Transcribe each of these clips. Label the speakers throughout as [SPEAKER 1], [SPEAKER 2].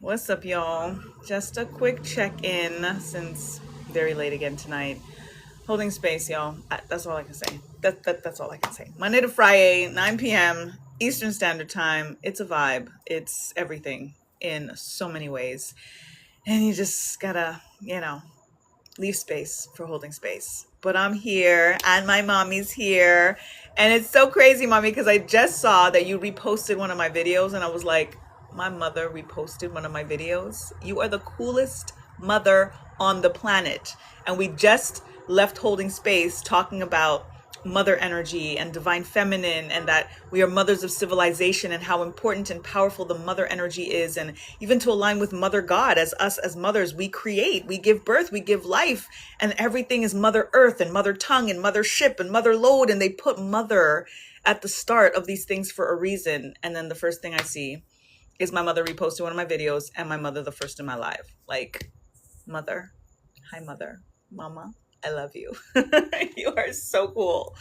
[SPEAKER 1] What's up, y'all? Just a quick check-in since very late again tonight. Holding space, y'all. That's all I can say. That's all I can say. Monday to Friday, 9 p.m. Eastern Standard Time. It's a vibe. It's everything in so many ways. And you just gotta, leave space for holding space. But I'm here and my mommy's here. And it's so crazy, mommy, because I just saw that you reposted one of my videos and I was like, my mother reposted one of my videos. You are the coolest mother on the planet. And we just left holding space talking about mother energy and divine feminine, and that we are mothers of civilization, and how important and powerful the mother energy is, and even to align with mother God. As us as mothers, we create, we give birth, we give life, and everything is mother earth and mother tongue and mother ship and mother load, and they put mother at the start of these things for a reason. And then the first thing I see is my mother reposting one of my videos, and my mother the first in my live. Like, mother, hi mother, mama, I love you. You are so cool.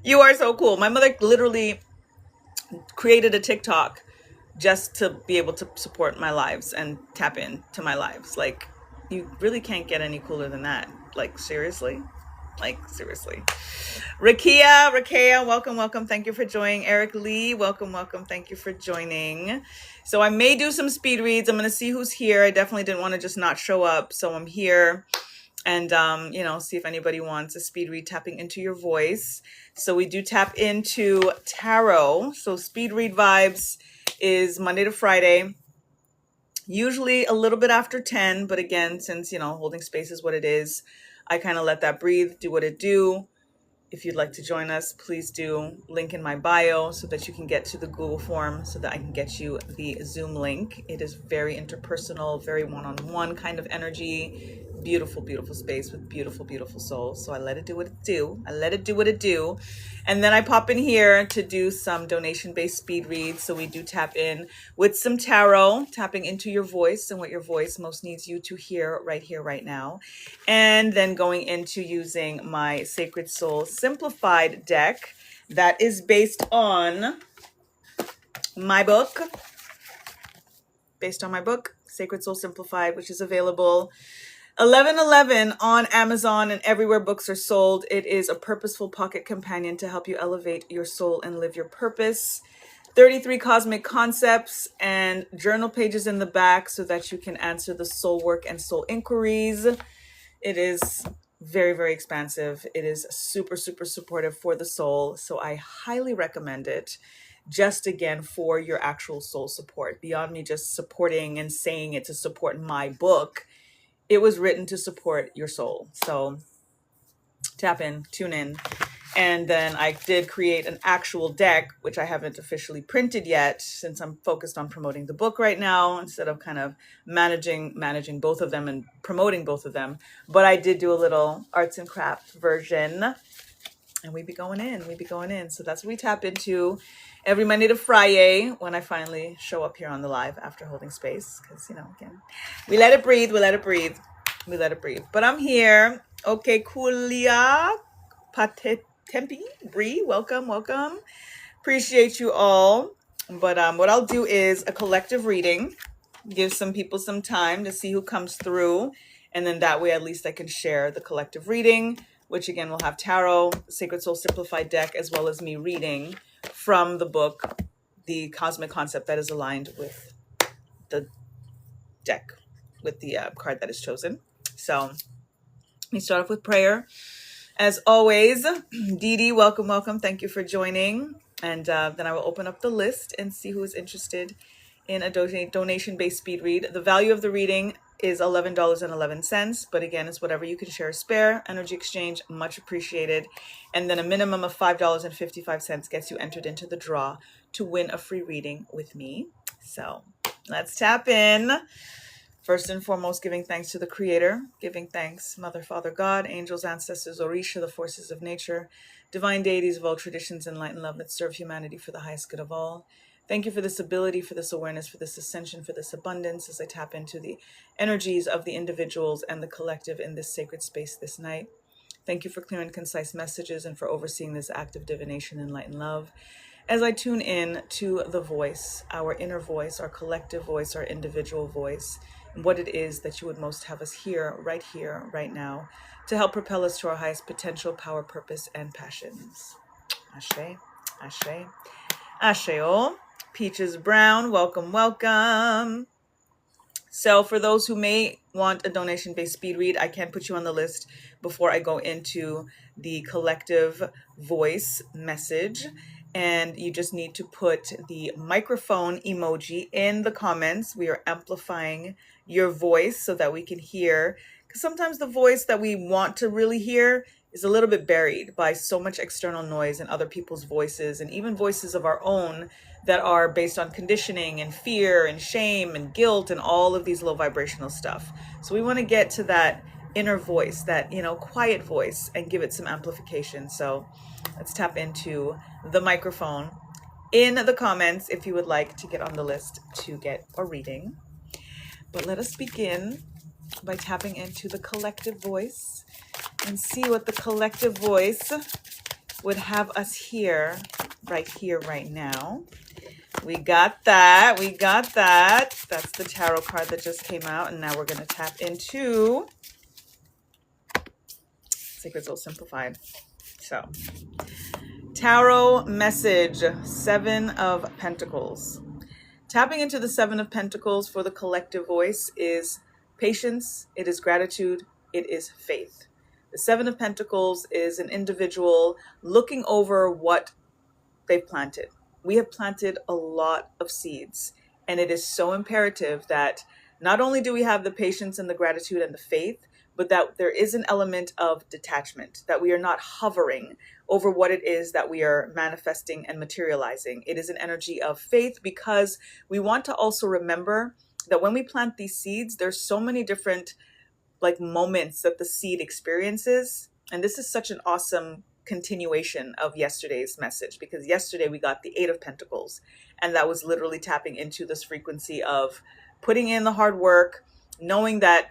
[SPEAKER 1] You are so cool. My mother literally created a TikTok just to be able to support my lives and tap into my lives. Like, you really can't get any cooler than that. Like, seriously? Like, seriously. Rakia, welcome. Thank you for joining. Eric Lee, welcome. Thank you for joining. So I may do some speed reads. I'm going to see who's here. I definitely didn't want to just not show up. So I'm here. And, see if anybody wants a speed read tapping into your voice. So we do tap into tarot. So speed read vibes is Monday to Friday, usually a little bit after 10. But again, since, holding space is what it is, I kind of let that breathe, do what it do. If you'd like to join us, please do. Link in my bio so that you can get to the Google form so that I can get you the Zoom link. It is very interpersonal, very one-on-one kind of energy. Beautiful, beautiful space with beautiful, beautiful souls. So I let it do what it do. And then I pop in here to do some donation-based speed reads. So we do tap in with some tarot, tapping into your voice and what your voice most needs you to hear, right now. And then going into using my Sacred Soul Simplified deck that is based on my book, Sacred Soul Simplified, which is available 1111 on Amazon and everywhere books are sold. It is a purposeful pocket companion to help you elevate your soul and live your purpose. 33 cosmic concepts and journal pages in the back so that you can answer the soul work and soul inquiries. It is very, very expansive. It is super, super supportive for the soul. So I highly recommend it, just again for your actual soul support. Beyond me just supporting and saying it to support my book, it was written to support your soul. So tap in, tune in. And then I did create an actual deck, which I haven't officially printed yet, since I'm focused on promoting the book right now, instead of kind of managing both of them and promoting both of them. But I did do a little arts and crafts version, and we be going in. So that's what we tap into every Monday to Friday when I finally show up here on the live after holding space. Because, again, we let it breathe. But I'm here. Okay, Kulia Tempe, Bree, welcome. Appreciate you all. But what I'll do is a collective reading, give some people some time to see who comes through. And then that way, at least I can share the collective reading, which again will have tarot, Sacred Soul Simplified deck, as well as me reading from the book, the cosmic concept that is aligned with the deck, with the card that is chosen. So let me start off with prayer. As always, Dee Dee, welcome. Thank you for joining. And then I will open up the list and see who is interested in a donation-based speed read. The value of the reading is $11.11, but again, it's whatever you can share. Spare energy exchange, much appreciated. And then a minimum of $5.55 gets you entered into the draw to win a free reading with me. So let's tap in. First and foremost, giving thanks to the Creator, giving thanks, Mother, Father, God, angels, ancestors, Orisha, the forces of nature, divine deities of all traditions and light and love that serve humanity for the highest good of all. Thank you for this ability, for this awareness, for this ascension, for this abundance as I tap into the energies of the individuals and the collective in this sacred space this night. Thank you for clear and concise messages and for overseeing this act of divination and light and love. as I tune in to the voice, our inner voice, our collective voice, our individual voice, and what it is that you would most have us hear, right now, to help propel us to our highest potential, power, purpose, and passions. Ashe, ashe, asheo. Peaches Brown, welcome, welcome. So for those who may want a donation-based speed read, I can put you on the list before I go into the collective voice message. And you just need to put the microphone emoji in the comments. We are amplifying your voice so that we can hear. Because sometimes the voice that we want to really hear is a little bit buried by so much external noise and other people's voices, and even voices of our own that are based on conditioning and fear and shame and guilt and all of these low vibrational stuff. So we want to get to that inner voice, that, quiet voice, and give it some amplification. So let's tap into the microphone in the comments if you would like to get on the list to get a reading. But let us begin by tapping into the collective voice and see what the collective voice would have us hear, right now. We got that. That's the tarot card that just came out. And now we're going to tap into Sacred Soul Simplified. So, tarot message, 7 of Pentacles. Tapping into the 7 of Pentacles for the collective voice is patience, it is gratitude, it is faith. The 7 of Pentacles is an individual looking over what they've planted. We have planted a lot of seeds, and it is so imperative that not only do we have the patience and the gratitude and the faith, but that there is an element of detachment, that we are not hovering over what it is that we are manifesting and materializing. It is an energy of faith, because we want to also remember that when we plant these seeds, there's so many different moments that the seed experiences. And this is such an awesome continuation of yesterday's message, because yesterday we got the 8 of Pentacles, and that was literally tapping into this frequency of putting in the hard work, knowing that,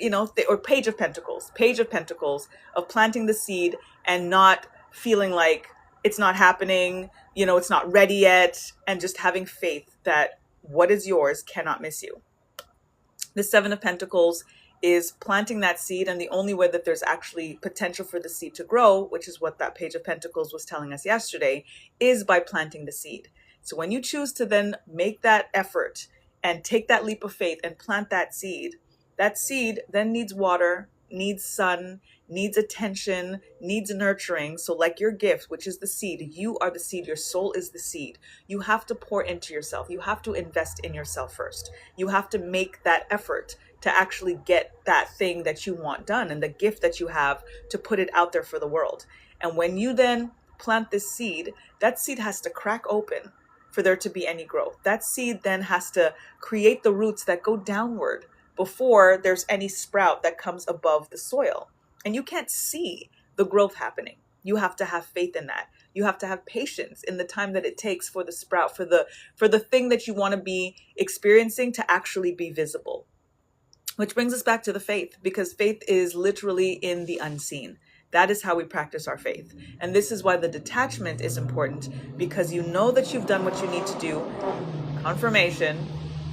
[SPEAKER 1] or Page of Pentacles of planting the seed and not feeling like it's not happening, it's not ready yet, and just having faith that what is yours cannot miss you. The 7 of Pentacles is planting that seed, and the only way that there's actually potential for the seed to grow, which is what that Page of Pentacles was telling us yesterday, is by planting the seed. So when you choose to then make that effort and take that leap of faith and plant that seed then needs water, needs sun, needs attention, needs nurturing. So like your gift, which is the seed, you are the seed, your soul is the seed. You have to pour into yourself. You have to invest in yourself first. You have to make that effort to actually get that thing that you want done, and the gift that you have to put it out there for the world. And when you then plant this seed, that seed has to crack open for there to be any growth. That seed then has to create the roots that go downward before there's any sprout that comes above the soil. And you can't see the growth happening. You have to have faith in that. You have to have patience in the time that it takes for the sprout, for the thing that you want to be experiencing to actually be visible. Which brings us back to the faith, because faith is literally in the unseen. That is how we practice our faith. And this is why the detachment is important, because you know that you've done what you need to do. Confirmation.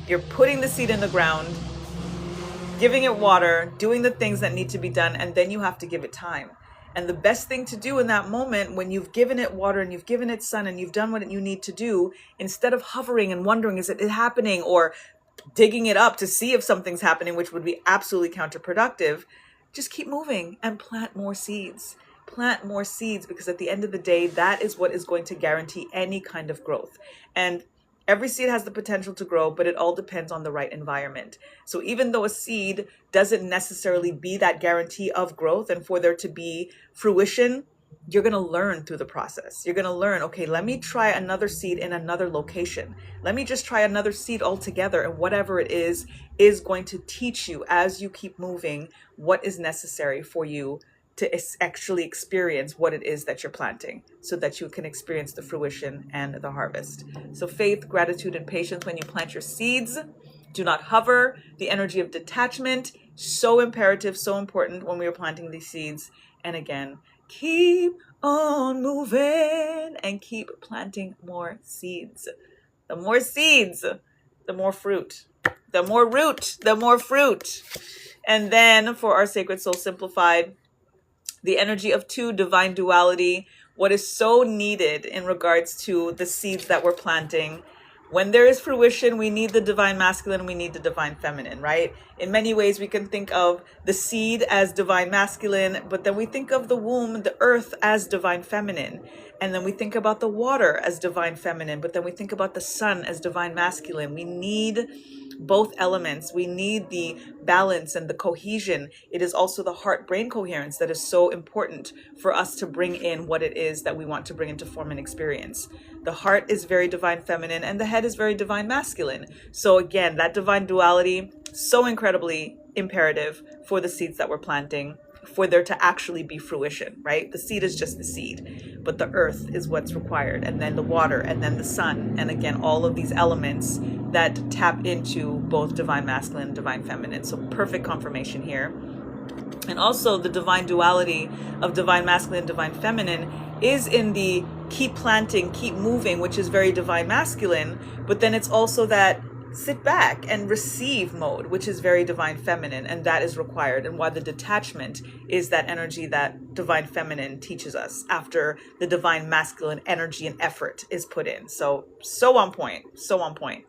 [SPEAKER 1] You're putting the seed in the ground, giving it water, doing the things that need to be done, and then you have to give it time. And the best thing to do in that moment, when you've given it water and you've given it sun and you've done what you need to do, instead of hovering and wondering, is it happening, or digging it up to see if something's happening, which would be absolutely counterproductive, just keep moving and plant more seeds. Plant more seeds, because at the end of the day, that is what is going to guarantee any kind of growth. And every seed has the potential to grow, but it all depends on the right environment. So even though a seed doesn't necessarily be that guarantee of growth, and for there to be fruition, you're going to learn through the process. You're going to learn, okay, let me try another seed in another location. Let me just try another seed altogether. And whatever it is going to teach you as you keep moving what is necessary for you to actually experience what it is that you're planting, so that you can experience the fruition and the harvest. So faith, gratitude, and patience when you plant your seeds. Do not hover. The energy of detachment, so imperative, so important when we are planting these seeds. And again, keep on moving and keep planting more seeds. The more seeds, the more fruit. The more root, the more fruit. And then for our Sacred Soul Simplified, the energy of two, divine duality, what is so needed in regards to the seeds that we're planting. When there is fruition, we need the divine masculine, we need the divine feminine, right? In many ways, we can think of the seed as divine masculine, but then we think of the womb, the earth, as divine feminine. And then we think about the water as divine feminine, but then we think about the sun as divine masculine. We need both elements. We need the balance and the cohesion. It is also the heart-brain coherence that is so important for us to bring in what it is that we want to bring into form and experience. The heart is very divine feminine and the head is very divine masculine. So again, that divine duality, so incredibly imperative for the seeds that we're planting, for there to actually be fruition, right? The seed is just the seed, but the earth is what's required, and then the water, and then the sun, and again, all of these elements that tap into both divine masculine and divine feminine. So perfect confirmation here. And also the divine duality of divine masculine and divine feminine is in the keep planting, keep moving, which is very divine masculine, but then it's also that sit back and receive mode, which is very divine feminine, and that is required. And why the detachment is that energy that divine feminine teaches us after the divine masculine energy and effort is put in. So on point, so on point.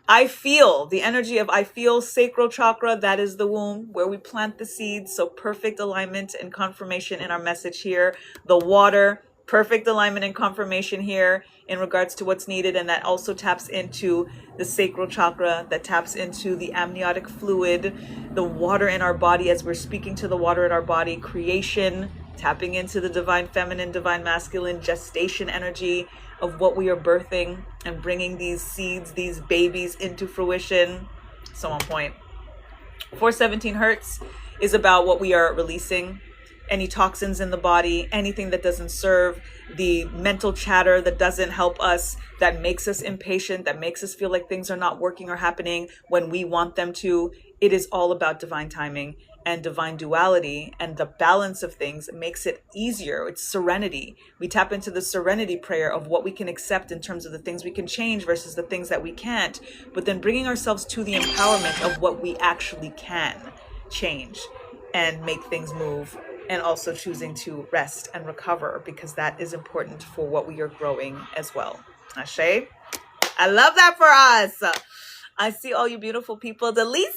[SPEAKER 1] I feel the energy of I feel sacral chakra, that is the womb where we plant the seeds. So perfect alignment and confirmation in our message here. The water, perfect alignment and confirmation here in regards to what's needed. And that also taps into the sacral chakra, that taps into the amniotic fluid, the water in our body as we're speaking to the water in our body, creation, tapping into the divine feminine, divine masculine, gestation energy of what we are birthing and bringing these seeds, these babies into fruition. So on point. 417 Hertz is about what we are releasing. Any toxins in the body, anything that doesn't serve, the mental chatter that doesn't help us, that makes us impatient, that makes us feel like things are not working or happening when we want them to. It is all about divine timing and divine duality, and the balance of things makes it easier. It's serenity. We tap into the serenity prayer of what we can accept in terms of the things we can change versus the things that we can't, but then bringing ourselves to the empowerment of what we actually can change and make things move, and also choosing to rest and recover, because that is important for what we are growing as well. Ashe? I love that for us. I see all you beautiful people. Delisa,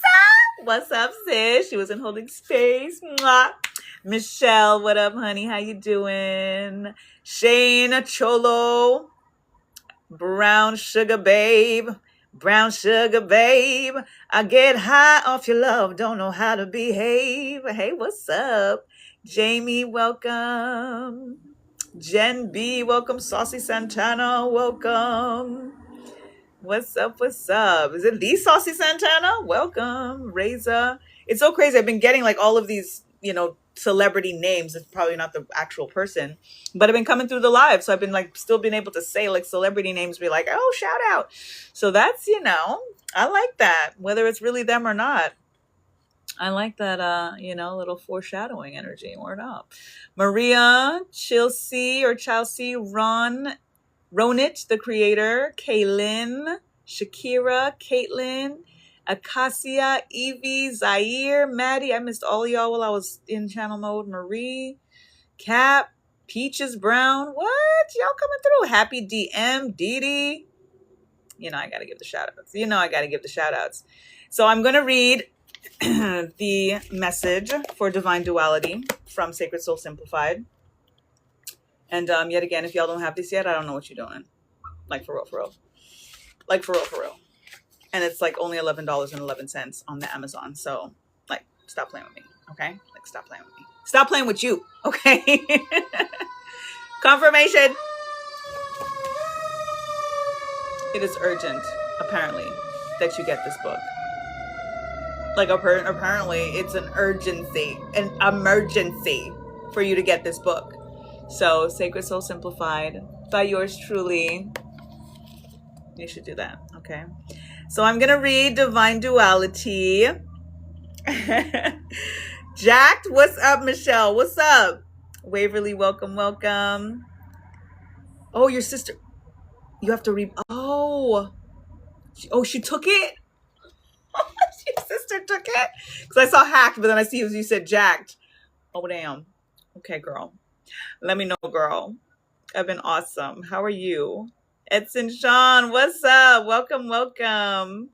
[SPEAKER 1] what's up, sis? She was in holding space. Mwah. Michelle, what up, honey? How you doing? Shane Cholo, brown sugar babe. Brown sugar babe, I get high off your love, don't know how to behave. Hey, what's up? Jamie, welcome. Jen B, welcome. Saucy Santana, welcome. What's up? What's up? Is it the Saucy Santana? Welcome. Reza. It's so crazy. I've been getting like all of these, celebrity names. It's probably not the actual person, but I've been coming through the live. So I've been still being able to say like celebrity names, be like, oh, shout out. So that's, I like that, whether it's really them or not. I like that, little foreshadowing energy. Word up. Maria, Chelsea, Ronit, the creator, Kaylin, Shakira, Caitlin, Acacia, Evie, Zaire, Maddie. I missed all of y'all while I was in channel mode. Marie, Cap, Peaches Brown. What? Y'all coming through? Happy DM, Dee. I got to give the shout outs. So I'm going to read the message for divine duality from Sacred Soul Simplified. And yet again, if y'all don't have this yet, I don't know what you're doing. Like for real. And it's like only $11.11 on the Amazon. So stop playing with me, okay? Stop playing with me. Stop playing with you, okay? Confirmation. It is urgent, apparently, that you get this book. Apparently, it's an urgency, an emergency for you to get this book. So, Sacred Soul Simplified by yours truly. You should do that, okay? So, I'm going to read Divine Duality. Jacked, what's up, Michelle? What's up? Waverly, welcome, welcome. Oh, your sister. You have to read. Oh. She took it? Your sister took it? Because I saw hacked, but then I see you said jacked. Oh, damn. Okay, girl. Let me know, girl. I've been awesome. How are you? Edson Sean, what's up? Welcome, welcome.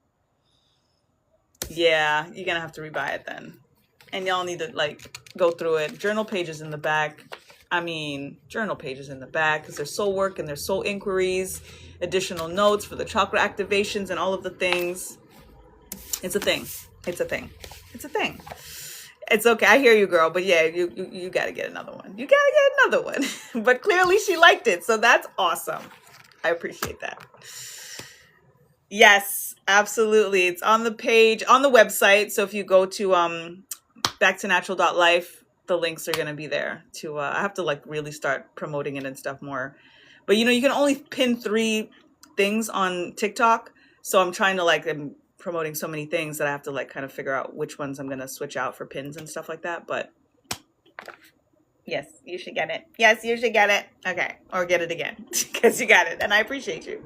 [SPEAKER 1] Yeah, you're going to have to rebuy it then. And y'all need to, like, go through it. Journal pages in the back. Journal pages in the back because there's soul work and there's soul inquiries, additional notes for the chakra activations and all of the things. It's a thing. It's a thing. It's a thing. It's okay. I hear you, girl. But yeah, you got to get another one. You got to get another one. But clearly she liked it. So that's awesome. I appreciate that. Yes, absolutely. It's on the page, on the website. So if you go to backtonatural.life, the links are going to be there to, I have to like really start promoting it and stuff more. But you can only pin 3 things on TikTok. So I'm trying to I'm promoting so many things that I have to like kind of figure out which ones I'm going to switch out for pins and stuff like that. But yes, you should get it. Yes, you should get it. Okay. Or get it again because you got it. And I appreciate you.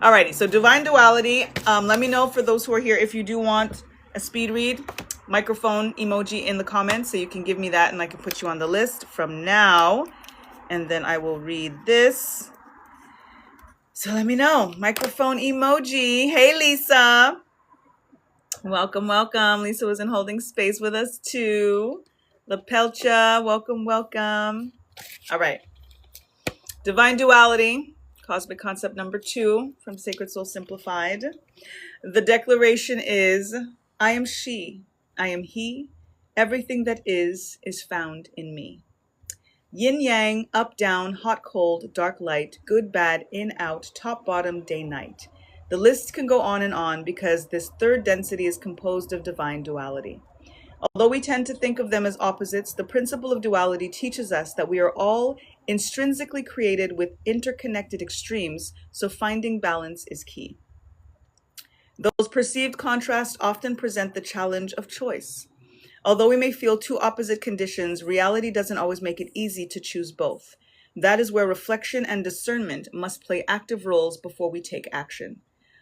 [SPEAKER 1] Alrighty. So Divine Duality. Let me know for those who are here if you do want a speed read. Microphone emoji in the comments so you can give me that and I can put you on the list from now. And then I will read this. So let me know. Microphone emoji. Hey, Lisa. Welcome, welcome. Lisa was in holding space with us too. Lapelcha, welcome, welcome. All right. Divine Duality, Cosmic Concept number 2 from Sacred Soul Simplified. The declaration is, I am she, I am he. Everything that is found in me. Yin yang, up down, hot cold, dark light, good bad, in out, top bottom, day night. The list can go on and on because this third density is composed of divine duality. Although we tend to think of them as opposites, the principle of duality teaches us that we are all intrinsically created with interconnected extremes, so finding balance is key. Those perceived contrasts often present the challenge of choice. Although we may feel 2 opposite conditions, reality doesn't always make it easy to choose both. That is where reflection and discernment must play active roles before we take action.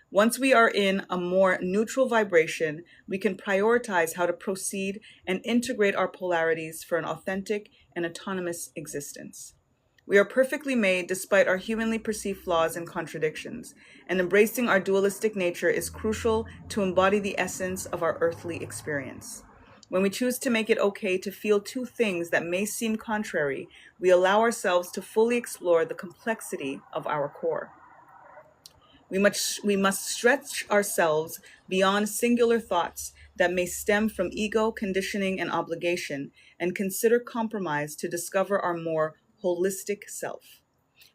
[SPEAKER 1] Once we are in a more neutral vibration, we can prioritize how to proceed and integrate our polarities for an authentic and autonomous existence. We are perfectly made despite our humanly perceived flaws and contradictions, and embracing our dualistic nature is crucial to embody the essence of our earthly experience. When we choose to make it okay to feel 2 things that may seem contrary, we allow ourselves to fully explore the complexity of our core. We must stretch ourselves beyond singular thoughts that may stem from ego, conditioning, and obligation, and consider compromise to discover our more holistic self.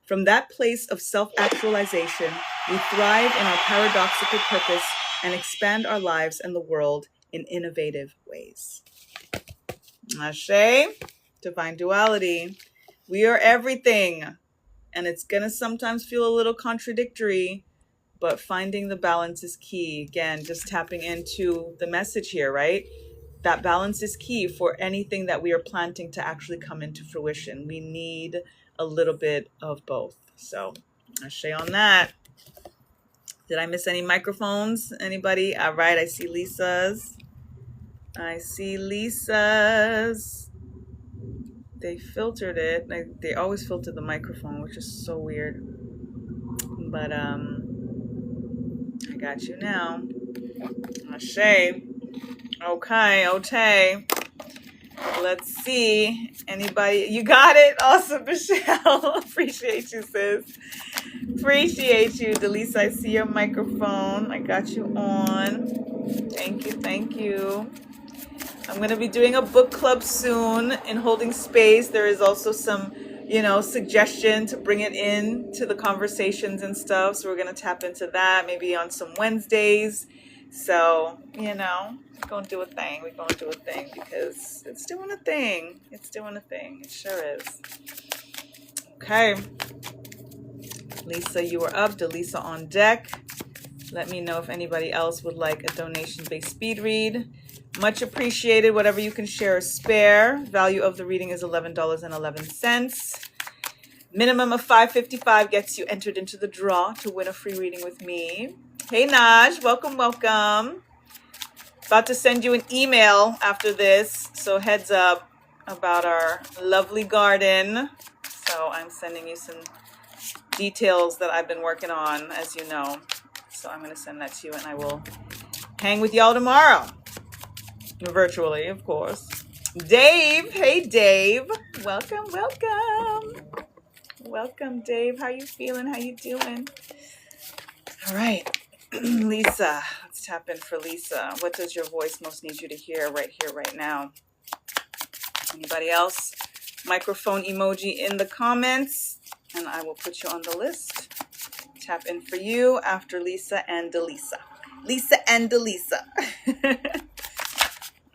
[SPEAKER 1] From that place of self-actualization, we thrive in our paradoxical purpose and expand our lives and the world in innovative ways. Ashe, Divine Duality. We are everything, and it's going to sometimes feel a little contradictory, but finding the balance is key. Again, just tapping into the message here, right? That balance is key for anything that we are planting to actually come into fruition. We need a little bit of both. So, ashe on that. Did I miss any microphones? Anybody? All right, I see Lisa's. They filtered it. They always filter the microphone, which is so weird. But I got you now. Ashe. Okay. Let's see. Anybody? You got it? Awesome, Michelle. Appreciate you, sis. Appreciate you. Delisa, I see your microphone. I got you on. Thank you. I'm going to be doing a book club soon in Holding Space. There is also some, suggestion to bring it in to the conversations and stuff. So we're going to tap into that maybe on some Wednesdays. So, we're going to do a thing. We're going to do a thing because it's doing a thing. It sure is. Okay. Lisa, you are up. Delisa on deck. Let me know if anybody else would like a donation-based speed read. Much appreciated. Whatever you can share or spare. Value of the reading is $11.11. Minimum of $5.55 gets you entered into the draw to win a free reading with me. Hey Naj, welcome, welcome. About to send you an email after this, so heads up about our lovely garden. So I'm sending you some details that I've been working on, as you know. So I'm going to send that to you, and I will hang with y'all tomorrow. Virtually, of course. Dave, hey Dave. Welcome, welcome. Welcome, Dave. How you feeling? How you doing? All right. Lisa, let's tap in for Lisa. What does your voice most need you to hear right here, right now? Anybody else? Microphone emoji in the comments, and I will put you on the list. Tap in for you after Lisa and Delisa. Lisa and Delisa.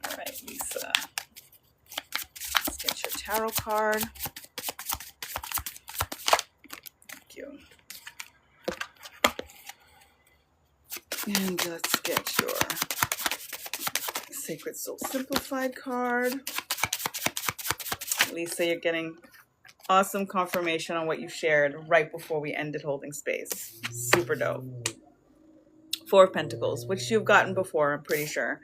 [SPEAKER 1] All right, Lisa. Let's get your tarot card. Thank you. And let's get your Sacred Soul Simplified card. Lisa, you're getting awesome confirmation on what you shared right before we ended holding space. Super dope. Four of Pentacles, which you've gotten before, I'm pretty sure.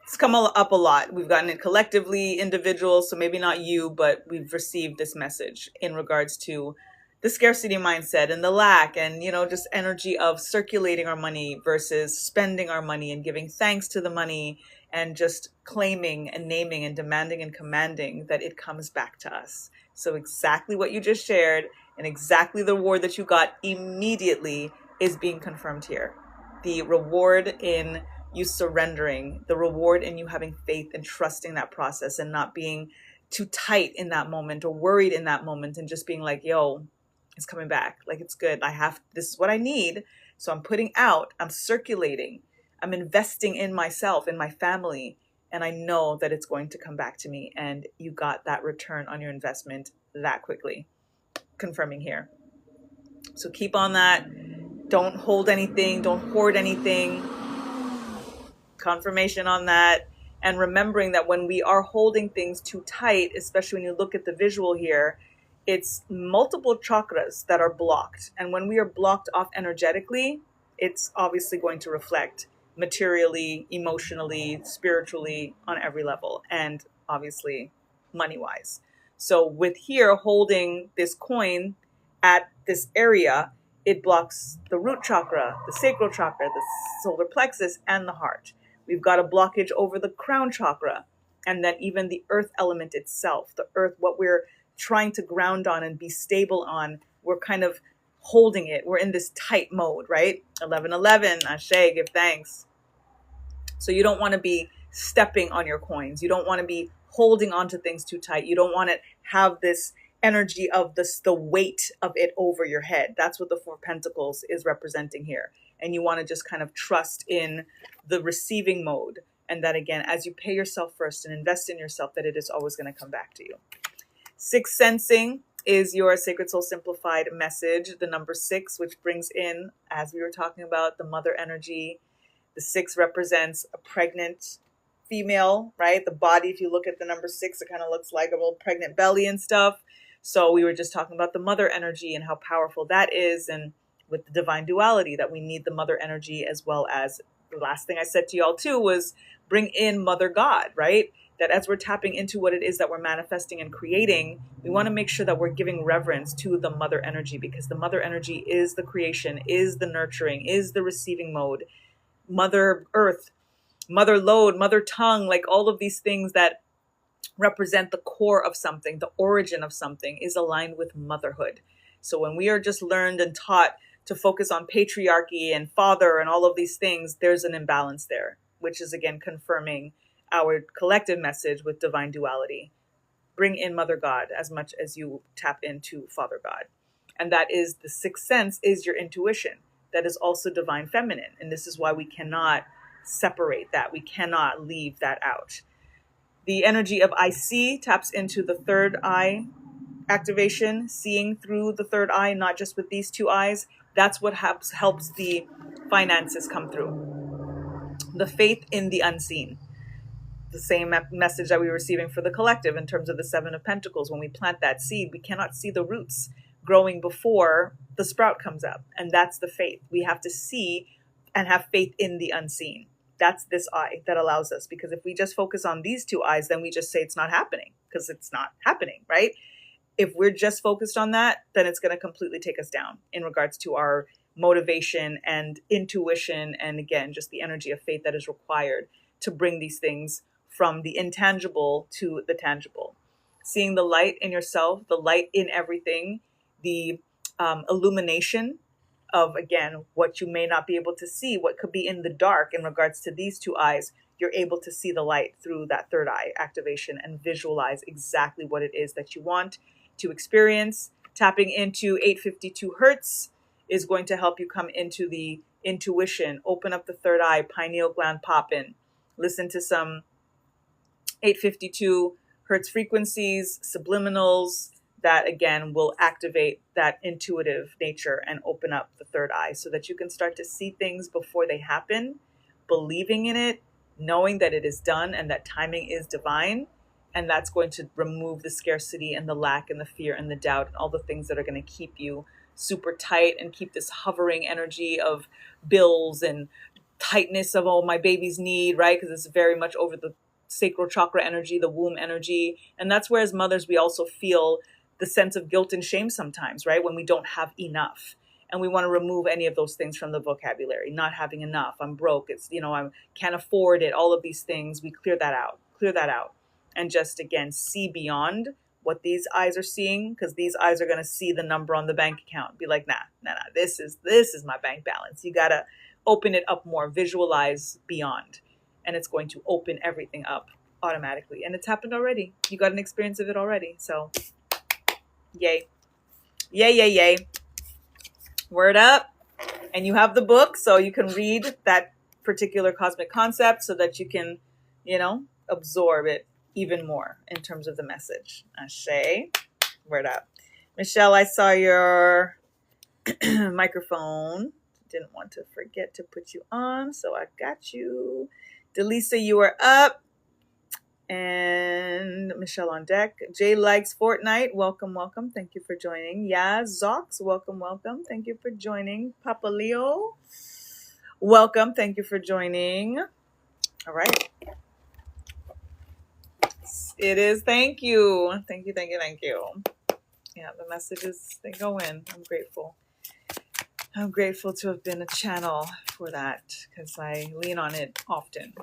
[SPEAKER 1] It's come up a lot. We've gotten it collectively, individuals, so maybe not you, but we've received this message in regards to the scarcity mindset and the lack and, you know, just energy of circulating our money versus spending our money and giving thanks to the money and just claiming and naming and demanding and commanding that it comes back to us. So exactly what you just shared and exactly the reward that you got immediately is being confirmed here. The reward in you surrendering, the reward in you having faith and trusting that process and not being too tight in that moment or worried in that moment and just being like, yo, it's coming back. Like, it's good. This is what I need. So I'm putting out, I'm circulating, I'm investing in myself, in my family, and I know that it's going to come back to me. And you got that return on your investment that quickly. Confirming here. So keep on that. Don't hold anything. Don't hoard anything. Confirmation on that. And remembering that when we are holding things too tight, especially when you look at the visual here, it's multiple chakras that are blocked. And when we are blocked off energetically, it's obviously going to reflect materially, emotionally, spiritually, on every level, and obviously money-wise. So with here holding this coin at this area, it blocks the root chakra, the sacral chakra, the solar plexus, and the heart. We've got a blockage over the crown chakra, and then even the earth element itself, the earth, what we're trying to ground on and be stable on, we're kind of holding it. We're in this tight mode, right? 1111, Ashe, give thanks. So you don't want to be stepping on your coins. You don't want to be holding on to things too tight. You don't want to have this energy of the weight of it over your head. That's what the Four of Pentacles is representing here. And you want to just kind of trust in the receiving mode. And that, again, as you pay yourself first and invest in yourself, that it is always going to come back to you. Sixth Sensing is your Sacred Soul Simplified message, the number 6, which brings in, as we were talking about, the mother energy. The 6 represents a pregnant female, right? The body, if you look at the number 6, it kind of looks like a little pregnant belly and stuff. So we were just talking about the mother energy and how powerful that is, and with the divine duality, that we need the mother energy, as well as the last thing I said to y'all too was bring in Mother God, right? That as we're tapping into what it is that we're manifesting and creating, we want to make sure that we're giving reverence to the mother energy, because the mother energy is the creation, is the nurturing, is the receiving mode. Mother Earth, Mother Lode, Mother Tongue, like all of these things that represent the core of something, the origin of something, is aligned with motherhood. So when we are just learned and taught to focus on patriarchy and father and all of these things, there's an imbalance there, which is again confirming our collective message with divine duality. Bring in Mother God as much as you tap into Father God. And that is the sixth sense, is your intuition. That is also divine feminine. And this is why we cannot separate that. We cannot leave that out. The energy of I see taps into the third eye activation, seeing through the third eye, not just with these two eyes. That's what helps the finances come through. The faith in the unseen. the same message that we were receiving for the collective in terms of the Seven of Pentacles. When we plant that seed, we cannot see the roots growing before the sprout comes up. And that's the faith. We have to see and have faith in the unseen. That's this eye that allows us. Because if we just focus on these two eyes, then we just say it's not happening because it's not happening, right? If we're just focused on that, then it's going to completely take us down in regards to our motivation and intuition. And again, just the energy of faith that is required to bring these things from the intangible to the tangible. Seeing the light in yourself, the light in everything, the illumination of, again, what you may not be able to see, what could be in the dark in regards to these two eyes, you're able to see the light through that third eye activation and visualize exactly what it is that you want to experience. Tapping into 852 hertz is going to help you come into the intuition, open up the third eye, pineal gland popping, listen to some 852 hertz frequencies, subliminals, that again will activate that intuitive nature and open up the third eye so that you can start to see things before they happen, believing in it, knowing that it is done and that timing is divine. And that's going to remove the scarcity and the lack and the fear and the doubt and all the things that are going to keep you super tight and keep this hovering energy of bills and tightness of, oh, my baby's need, right? Because it's very much over the sacral chakra energy, the womb energy. And that's where as mothers, we also feel the sense of guilt and shame sometimes, right? When we don't have enough. And we want to remove any of those things from the vocabulary. Not having enough, I'm broke, it's, I can't afford it. All of these things, we clear that out. And just, again, see beyond what these eyes are seeing, because these eyes are going to see the number on the bank account. Be like, nah, this is my bank balance. You got to open it up more, visualize beyond. And it's going to open everything up automatically. And it's happened already. You got an experience of it already. So, yay. Yay. Word up. And you have the book, so you can read that particular cosmic concept so that you can, absorb it even more in terms of the message. Ashe. Word up. Michelle, I saw your microphone. Didn't want to forget to put you on, so I got you. Delisa, you are up. And Michelle on deck. Jay likes Fortnite. Welcome. Thank you for joining. Yeah, Zox, welcome. Thank you for joining. Papa Leo, welcome. Thank you for joining. All right. It is. Thank you. Yeah, the messages, they go in. I'm grateful to have been a channel for that because I lean on it often.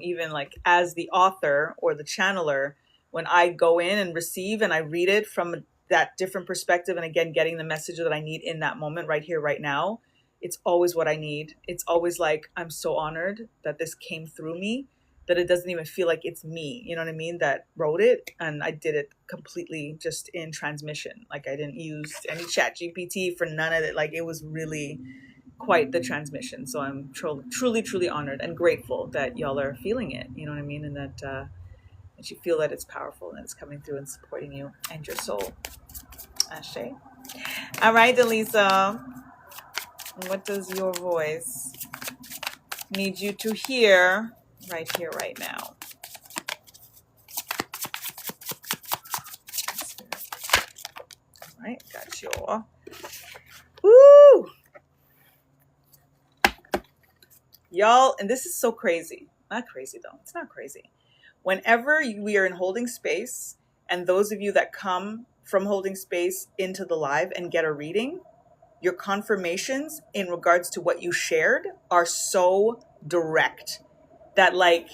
[SPEAKER 1] Even like as the author or the channeler, when I go in and receive and I read it from that different perspective, and again, getting the message that I need in that moment, right here, right now, it's always what I need. It's always like, I'm so honored that this came through me, that it doesn't even feel like it's me, you know what I mean, that wrote it. And I did it completely just in transmission. Like I didn't use any chat GPT for none of it. Like it was really quite the transmission. So I'm truly honored and grateful that y'all are feeling it, you know what I mean? And that you feel that it's powerful and it's coming through and supporting you and your soul. Ashe. All right, Delisa, what does your voice need you to hear right here, right now? All right, got your... Woo! Y'all, and this is so crazy. Not crazy, though. It's not crazy. Whenever we are in holding space, and those of you that come from holding space into the live and get a reading, your confirmations in regards to what you shared are so direct that, like,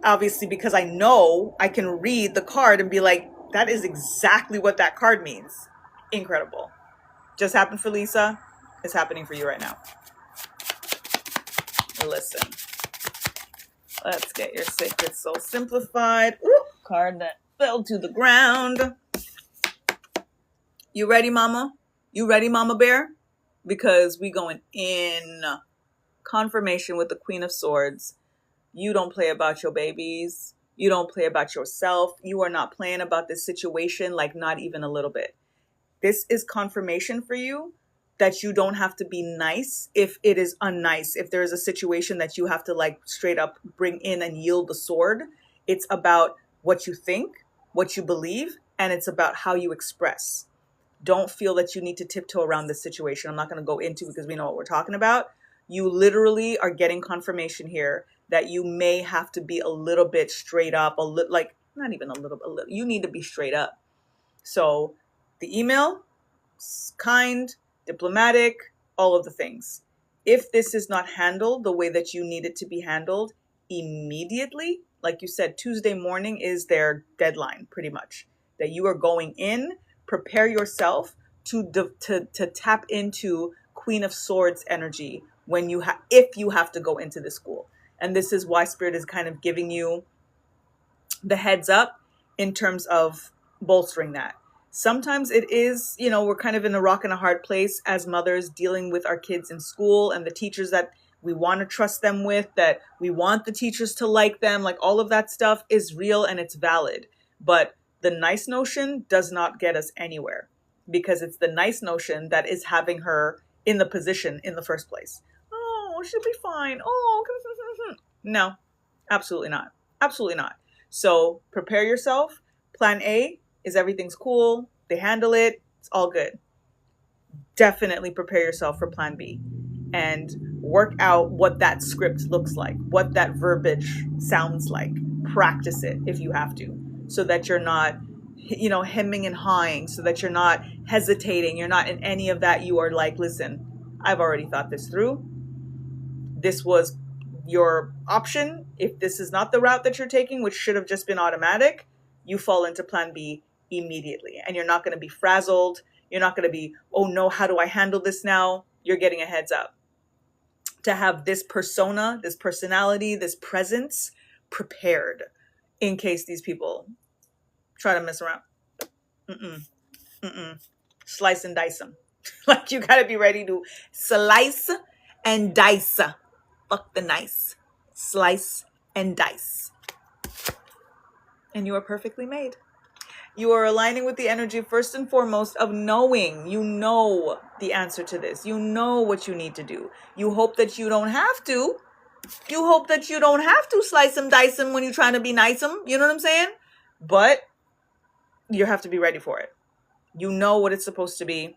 [SPEAKER 1] obviously, because I know I can read the card and be like, that is exactly what that card means. Incredible. Just happened for Lisa. It's happening for you right now. Listen. Let's get your sacred soul simplified. Ooh, card that fell to the ground. You ready, mama? You ready, mama bear? Because we going in. Confirmation with the Queen of Swords. You don't play about your babies. You don't play about yourself. You are not playing about this situation, like not even a little bit. This is confirmation for you that you don't have to be nice if it is unnice. If there is a situation that you have to like straight up bring in and yield the sword, it's about what you think, what you believe, and it's about how you express. Don't feel that you need to tiptoe around this situation. I'm not going to go into because we know what we're talking about. You literally are getting confirmation here that you may have to be a little bit straight up, like not even a little, you need to be straight up. So the email, kind, diplomatic, all of the things. If this is not handled the way that you need it to be handled immediately, like you said, Tuesday morning is their deadline pretty much, that you are going in, prepare yourself to tap into Queen of Swords energy when if you have to go into the school. And this is why Spirit is kind of giving you the heads up in terms of bolstering that. Sometimes it is, we're kind of in a rock and a hard place as mothers dealing with our kids in school and the teachers that we want to trust them with, that we want the teachers to like them, like all of that stuff is real and it's valid. But the nice notion does not get us anywhere, because it's the nice notion that is having her in the position in the first place. Oh, she'll be fine. Oh, no, absolutely not. Absolutely not. So prepare yourself. Plan A is everything's cool. They handle it. It's all good. Definitely prepare yourself for plan B and work out what that script looks like, what that verbiage sounds like. Practice it if you have to, so that you're not, hemming and hawing, so that you're not hesitating. You're not in any of that. You are like, listen, I've already thought this through. This was your option. If this is not the route that you're taking, which should have just been automatic, you fall into plan B immediately. And you're not going to be frazzled. You're not going to be, oh no, how do I handle this now? You're getting a heads up to have this persona, this personality, this presence prepared in case these people try to mess around. Slice and dice them. Like, you got to be ready to slice and dice. Fuck the nice. Slice and dice. And you are perfectly made. You are aligning with the energy, first and foremost, of knowing. You know the answer to this. You know what you need to do. You hope that you don't have to. You hope that you don't have to slice them, dice them when you're trying to be nice them. You know what I'm saying? But you have to be ready for it. You know what it's supposed to be.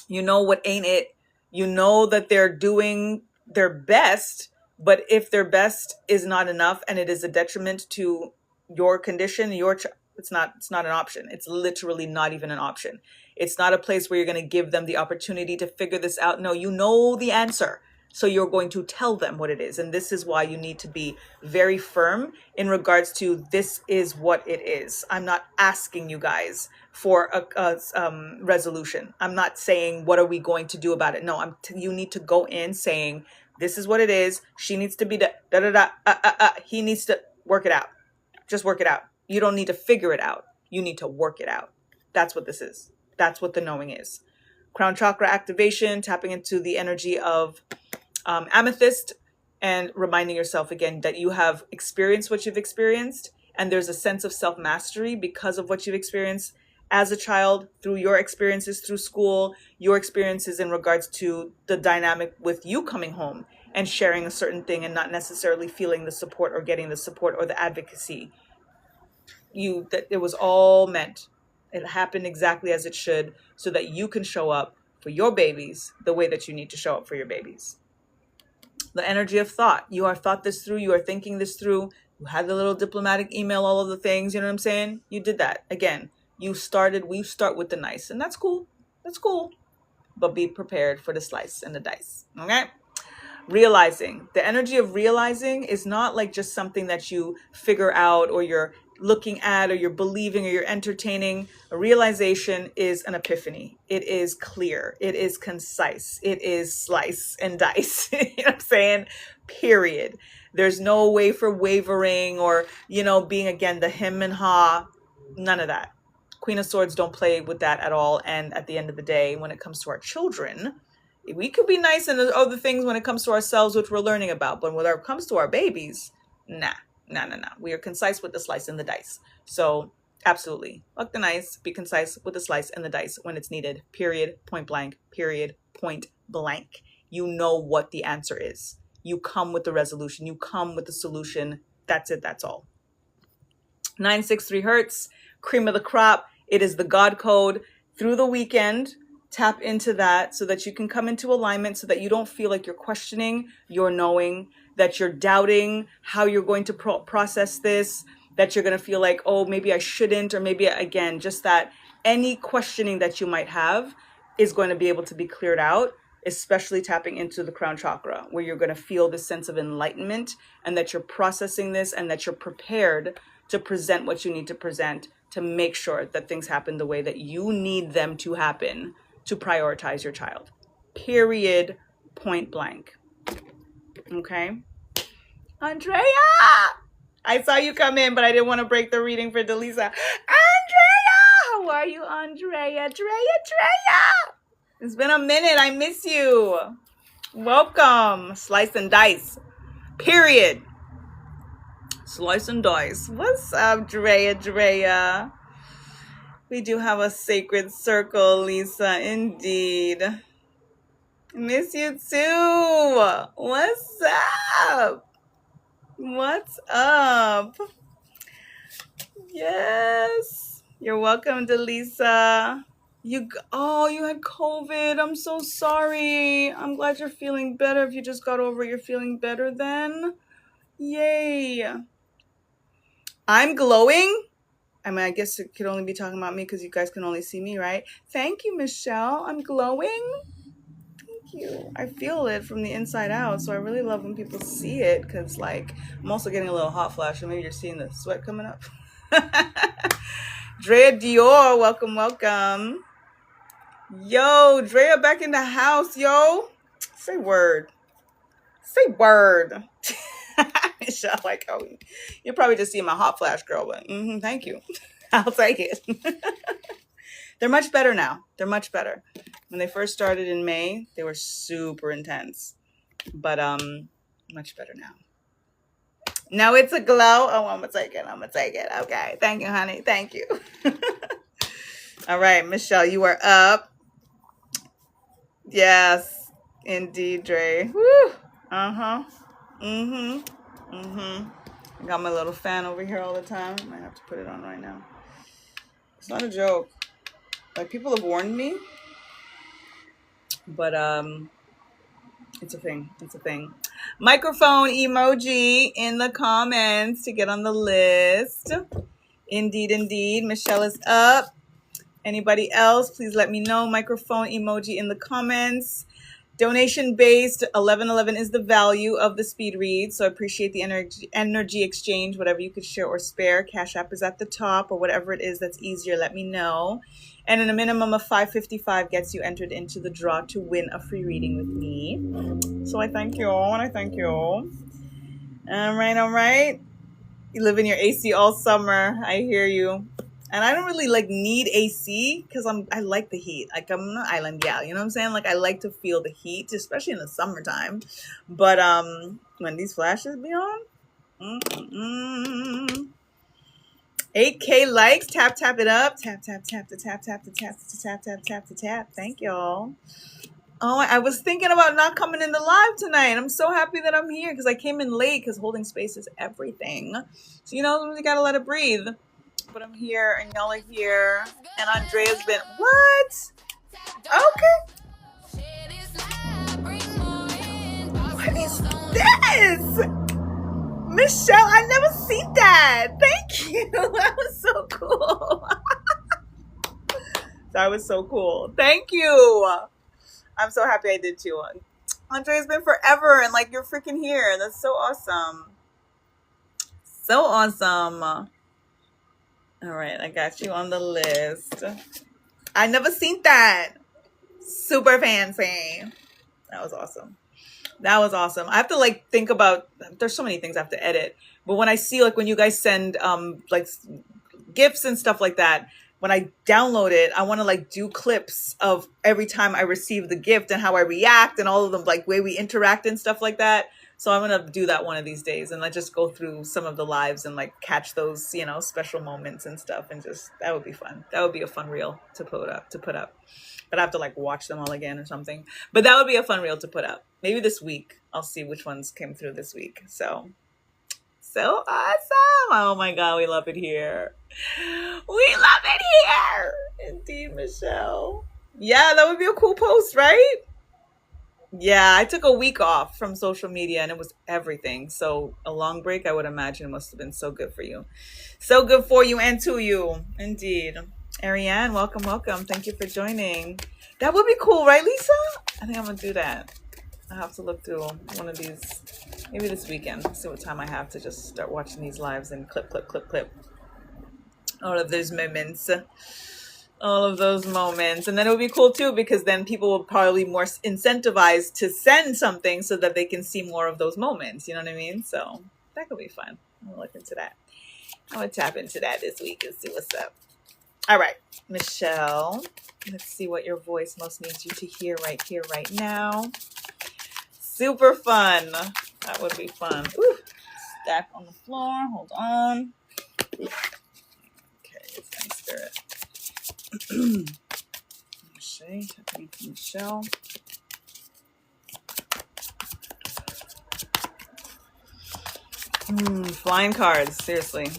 [SPEAKER 1] You know what ain't it. You know that they're doing their best, but if their best is not enough and it is a detriment to your condition, it's not an option. It's literally not even an option. It's not a place where you're going to give them the opportunity to figure this out. No, you know the answer. So you're going to tell them what it is. And this is why you need to be very firm in regards to this is what it is. I'm not asking you guys for a resolution. I'm not saying, what are we going to do about it? No, you need to go in saying, this is what it is. She needs to be he needs to work it out. Just work it out. You don't need to figure it out. You need to work it out. That's what this is. That's what the knowing is. Crown chakra activation, tapping into the energy of amethyst, and reminding yourself again that you have experienced what you've experienced, and there's a sense of self-mastery because of what you've experienced as a child, through your experiences through school, your experiences in regards to the dynamic with you coming home and sharing a certain thing and not necessarily feeling the support or getting the support or the advocacy. That it was all meant. It happened exactly as it should, so that you can show up for your babies the way that you need to show up for your babies. The energy of thought. You are thought this through. You are thinking this through. You had the little diplomatic email, all of the things. You know what I'm saying? You did that. Again, we start with the nice, and that's cool. That's cool. But be prepared for the slice and the dice. Okay? Realizing. The energy of realizing is not like just something that you figure out or you're looking at or you're believing or you're entertaining. A realization is an epiphany. It is clear. It is concise. It is slice and dice. You know what I'm saying? Period. There's no way for wavering or, being, again, the him and ha. None of that. Queen of Swords don't play with that at all. And at the end of the day, when it comes to our children, we could be nice and other things when it comes to ourselves, which we're learning about. But when it comes to our babies, nah. We are concise with the slice and the dice. So absolutely. Fuck the nice. Be concise with the slice and the dice when it's needed. Period. Point blank. Period. point blank. You know what the answer is. You come with the resolution. You come with the solution. That's it. That's all. 963 Hertz, cream of the crop. It is the God code. Through the weekend, tap into that so that you can come into alignment, so that you don't feel like you're questioning your knowing, that you're doubting how you're going to process this, that you're going to feel like, oh, maybe I shouldn't, or maybe, again, just that any questioning that you might have is going to be able to be cleared out, especially tapping into the crown chakra, where you're going to feel this sense of enlightenment, and that you're processing this, and that you're prepared to present what you need to present, to make sure that things happen the way that you need them to happen, to prioritize your child. Period. Point blank. Okay. Andrea! I saw you come in, but I didn't want to break the reading for Delisa. Andrea! How are you, Andrea? Drea! It's been a minute. I miss you. Welcome. Slice and dice. Period. Slice and dice. What's up, Drea? We do have a sacred circle, Lisa. Indeed. Miss you too. What's up? What's up? Yes. You're welcome, Delisa. You had COVID. I'm so sorry. I'm glad you're feeling better. If you just got over it, you're feeling better then. Yay. I'm glowing. I mean, I guess it could only be talking about me because you guys can only see me, right? Thank you, Michelle. I'm glowing. Thank you. I feel it from the inside out, so I really love when people see it, because, like, I'm also getting a little hot flash, so maybe you're seeing the sweat coming up. Drea Dior, welcome. Yo, Drea back in the house, yo. Say word. Michelle, like, oh, you're probably just seeing my hot flash, girl, but thank you. I'll take it. They're much better now. They're much better. When they first started in May, they were super intense, but much better now. Now it's a glow. Oh, I'm gonna take it. Okay, thank you, honey. Thank you. All right, Michelle, you are up. Yes, indeed, Dre. Woo. I got my little fan over here all the time. I might have to put it on right now. It's not a joke. Like, people have warned me, but it's a thing. Microphone emoji in the comments to get on the list. Indeed. Michelle is up. Anybody else, please let me know. Microphone emoji in the comments. Donation-based, 1111 is the value of the speed read, so I appreciate the energy exchange. Whatever you could share or spare, Cash App is at the top, or whatever it is that's easier, let me know. And in a minimum of $5.55 gets you entered into the draw to win a free reading with me. So I thank you all, All right. You live in your AC all summer. I hear you. And I don't really need AC because I like the heat. Like, I'm an island gal, you know what I'm saying? Like, I like to feel the heat, especially in the summertime. But when these flashes be on, 8K likes, tap it up, tap. Thank y'all. Oh, I was thinking about not coming in the live tonight. I'm so happy that I'm here because I came in late because holding space is everything. So, you gotta let it breathe. But I'm here and y'all are here, and Andrea's been what? Okay. What is this? Michelle, I never seen that. Thank you. That was so cool. That was so cool. Thank you. I'm so happy I did too. Andrea's been forever, and you're freaking here. That's so awesome. So awesome. All right, I got you on the list. I never seen that. Super fancy. That was awesome. I have to think about, there's so many things I have to edit. But when I see when you guys send gifts and stuff like that, when I download it, I want to do clips of every time I receive the gift and how I react and all of them, way we interact and stuff like that. So I'm gonna do that one of these days, and I just go through some of the lives and like catch those, special moments and stuff, and just that would be fun. That would be a fun reel to put up. But I have to like watch them all again or something. But that would be a fun reel to put up. Maybe this week. I'll see which ones came through this week. So awesome. Oh my God, we love it here. We love it here. Indeed, Michelle. Yeah, that would be a cool post, right? Yeah, I took a week off from social media and it was everything. So a long break, I would imagine, must have been so good for you. So good for you and to you. Indeed. Ariane, welcome, welcome. Thank you for joining. That would be cool, right, Lisa? I think I'm going to do that. I have to look through one of these, maybe this weekend, see what time I have to just start watching these lives and clip. All of those moments. All of those moments. And then it would be cool too, because then people will probably be more incentivized to send something so that they can see more of those moments. You know what I mean? So that could be fun. I'm going to look into that. I'm going to tap into that this week and see what's up. All right, Michelle, let's see what your voice most needs you to hear, right now. Super fun. That would be fun. Ooh, stack on the floor. Hold on. Okay, it's my spirit. Michelle. Flying cards, seriously.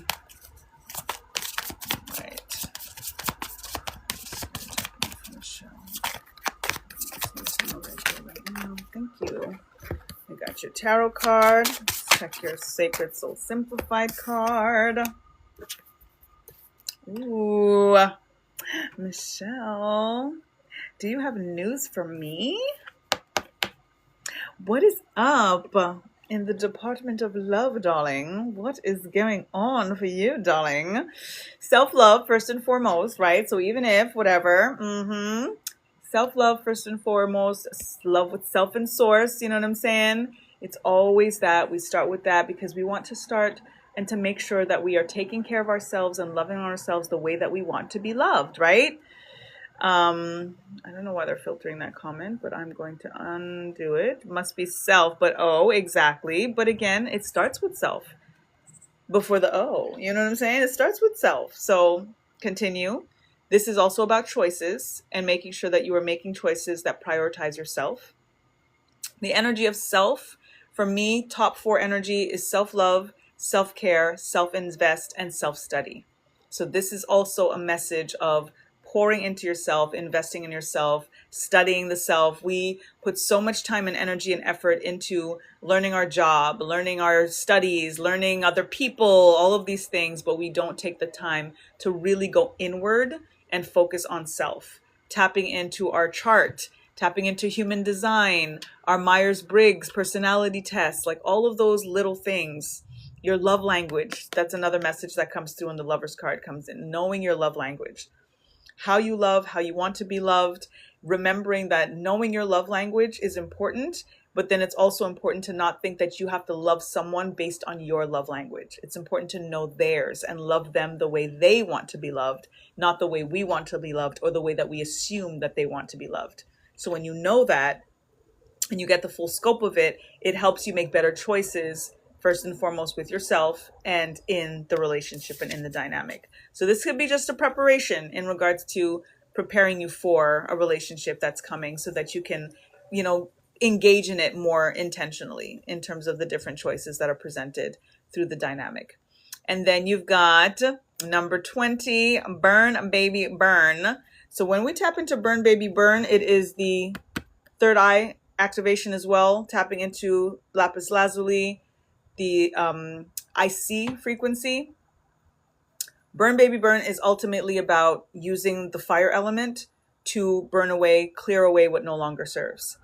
[SPEAKER 1] Right. Michelle. Thank you. You got your tarot card. Let's check your Sacred Soul Simplified card. Ooh. Michelle, do you have news for me? What is up in the Department of Love, darling? What is going on for you, darling? Self-love, first and foremost, right? So even if, whatever, self-love, first and foremost, love with self and source, you know what I'm saying? It's always that. We start with that because we want to start and to make sure that we are taking care of ourselves and loving ourselves the way that we want to be loved, right? I don't know why they're filtering that comment, but I'm going to undo it. Must be self, but exactly. But again, it starts with self before the you know what I'm saying? It starts with self. So continue. This is also about choices and making sure that you are making choices that prioritize yourself. The energy of self, for me, top 4 energy is self-love, self-care, self-invest, and self-study. So this is also a message of pouring into yourself, investing in yourself, studying the self. We put so much time and energy and effort into learning our job, learning our studies, learning other people, all of these things, but we don't take the time to really go inward and focus on self, tapping into our chart, tapping into human design, our Myers-Briggs personality test, like all of those little things. Your love language, that's another message that comes through when the Lover's card comes in, knowing your love language. How you love, how you want to be loved, remembering that knowing your love language is important, but then it's also important to not think that you have to love someone based on your love language. It's important to know theirs and love them the way they want to be loved, not the way we want to be loved or the way that we assume that they want to be loved. So when you know that and you get the full scope of it, it helps you make better choices, first and foremost with yourself and in the relationship and in the dynamic. So this could be just a preparation in regards to preparing you for a relationship that's coming so that you can, engage in it more intentionally in terms of the different choices that are presented through the dynamic. And then you've got number 20, Burn Baby Burn. So when we tap into Burn Baby Burn, it is the third eye activation as well, tapping into lapis lazuli, the IC frequency. Burn Baby Burn is ultimately about using the fire element to burn away, clear away what no longer serves.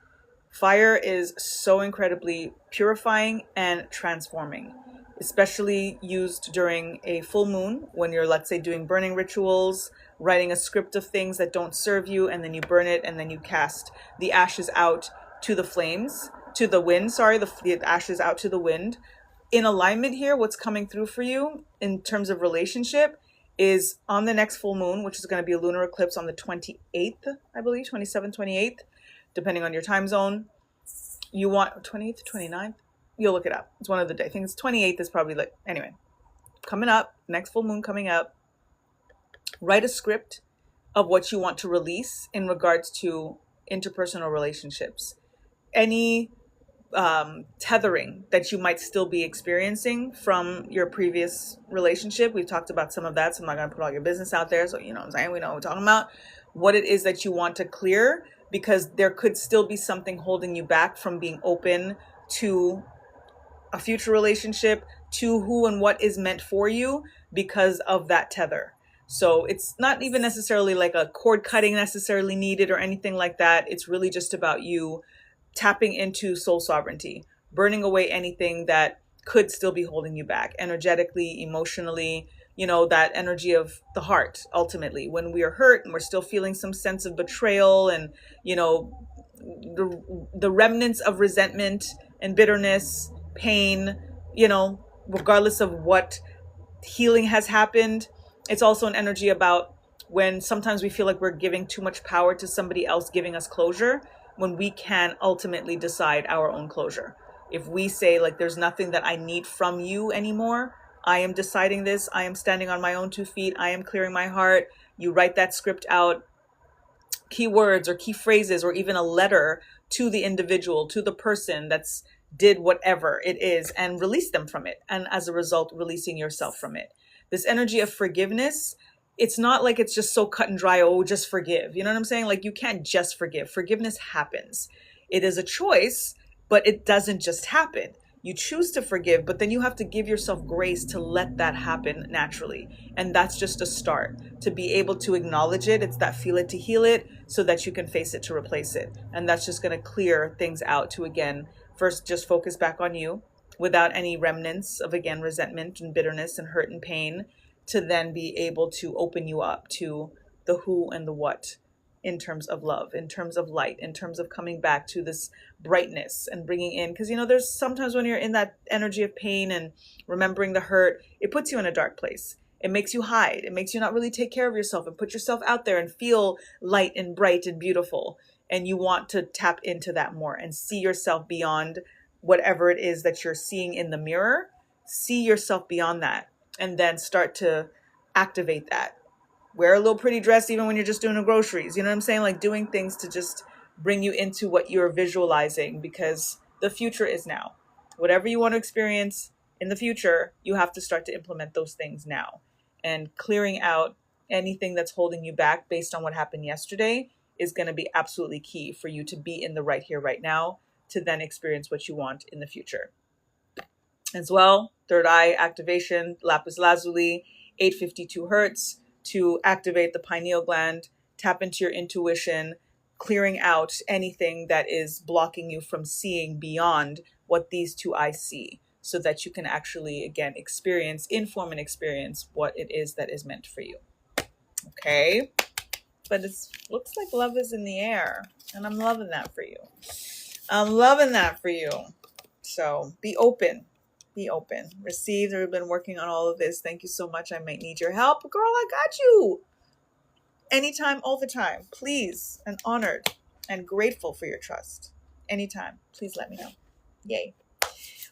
[SPEAKER 1] Fire is so incredibly purifying and transforming, especially used during a full moon when you're, let's say, doing burning rituals, writing a script of things that don't serve you, and then you burn it and then you cast the ashes out to the flames, to the wind, the ashes out to the wind. In alignment here, what's coming through for you in terms of relationship is on the next full moon, which is going to be a lunar eclipse on the 28th, I believe, 27th, 28th, depending on your time zone. You want 28th, 29th? You'll look it up. It's one of the day. I think it's 28th is probably like, anyway, coming up, next full moon coming up. Write a script of what you want to release in regards to interpersonal relationships. Any tethering that you might still be experiencing from your previous relationship. We've talked about some of that, so I'm not going to put all your business out there. So, you know what I'm saying? We know what we're talking about. What it is that you want to clear, because there could still be something holding you back from being open to a future relationship, to who and what is meant for you because of that tether. So it's not even necessarily like a cord cutting necessarily needed or anything like that. It's really just about you tapping into soul sovereignty, burning away anything that could still be holding you back energetically, emotionally, you know, that energy of the heart. Ultimately, when we are hurt and we're still feeling some sense of betrayal and, you know, the remnants of resentment and bitterness, pain, you know, regardless of what healing has happened. It's also an energy about when sometimes we feel like we're giving too much power to somebody else giving us closure, when we can ultimately decide our own closure. If we say, like, there's nothing that I need from you anymore, I am deciding this, I am standing on my own 2 feet, I am clearing my heart. You write that script out, keywords or key phrases, or even a letter to the individual, to the person that's did whatever it is, and release them from it. And as a result, releasing yourself from it. This energy of forgiveness, it's not like it's just so cut and dry, oh, just forgive. You know what I'm saying? Like, you can't just forgive. Forgiveness happens. It is a choice, but it doesn't just happen. You choose to forgive, but then you have to give yourself grace to let that happen naturally. And that's just a start. To be able to acknowledge it, it's that feel it to heal it, so that you can face it to replace it. And that's just going to clear things out to, again, first just focus back on you without any remnants of, again, resentment and bitterness and hurt and pain, to then be able to open you up to the who and the what in terms of love, in terms of light, in terms of coming back to this brightness and bringing in, because, you know, there's sometimes when you're in that energy of pain and remembering the hurt, it puts you in a dark place. It makes you hide. It makes you not really take care of yourself and put yourself out there and feel light and bright and beautiful. And you want to tap into that more and see yourself beyond whatever it is that you're seeing in the mirror. See yourself beyond that, and then start to activate that. Wear a little pretty dress even when you're just doing the groceries. You know what I'm saying? Like, doing things to just bring you into what you're visualizing, because the future is now. Whatever you want to experience in the future, you have to start to implement those things now. And clearing out anything that's holding you back based on what happened yesterday is going to be absolutely key for you to be in the right here, right now, to then experience what you want in the future. As well, third eye activation, lapis lazuli, 852 hertz, to activate the pineal gland, tap into your intuition, clearing out anything that is blocking you from seeing beyond what these 2 eyes see, so that you can actually, again, inform and experience what it is that is meant for you. Okay? But it looks like love is in the air, and I'm loving that for you. I'm loving that for you. So be open. Be open. Received. I've been working on all of this. Thank you so much. I might need your help. Girl, I got you. Anytime, all the time. Please. And honored and grateful for your trust. Anytime. Please let me know. Yay.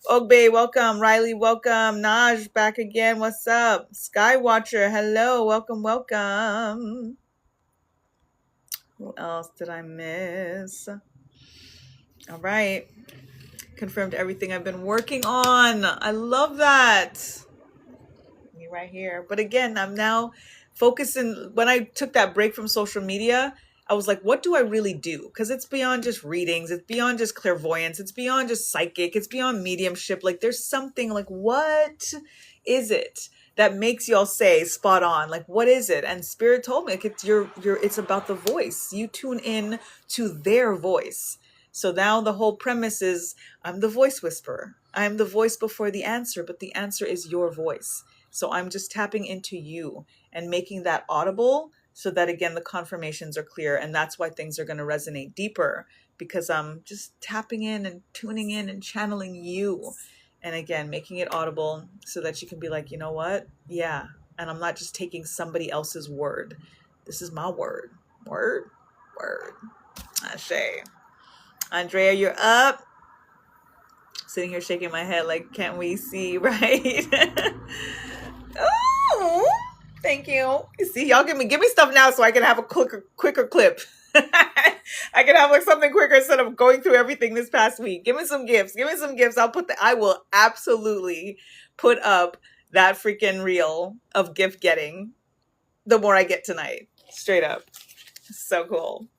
[SPEAKER 1] Ogbe, welcome. Riley, welcome. Naj, back again. What's up? Skywatcher, hello. Welcome, welcome. Who else did I miss? All right. Confirmed everything I've been working on. I love that. Me right here. But again, I'm now focusing. When I took that break from social media, I was like, what do I really do? Because it's beyond just readings. It's beyond just clairvoyance. It's beyond just psychic. It's beyond mediumship. Like, there's something, like, what is it that makes y'all say spot on? Like, what is it? And Spirit told me, like, it's about the voice. You tune in to their voice. So now the whole premise is, I'm the voice whisperer. I'm the voice before the answer, but the answer is your voice. So I'm just tapping into you and making that audible, so that, again, the confirmations are clear. And that's why things are going to resonate deeper, because I'm just tapping in and tuning in and channeling you. And again, making it audible so that you can be like, you know what? Yeah. And I'm not just taking somebody else's word. This is my word. Word. Ashe. Andrea, you're up. Sitting here shaking my head like, can't we see, right? Oh, thank you. See, y'all give me stuff now so I can have a quicker clip. I can have like something quicker instead of going through everything this past week. Give me some gifts. Give me some gifts. I will absolutely put up that freaking reel of gift getting the more I get tonight. Straight up. So cool.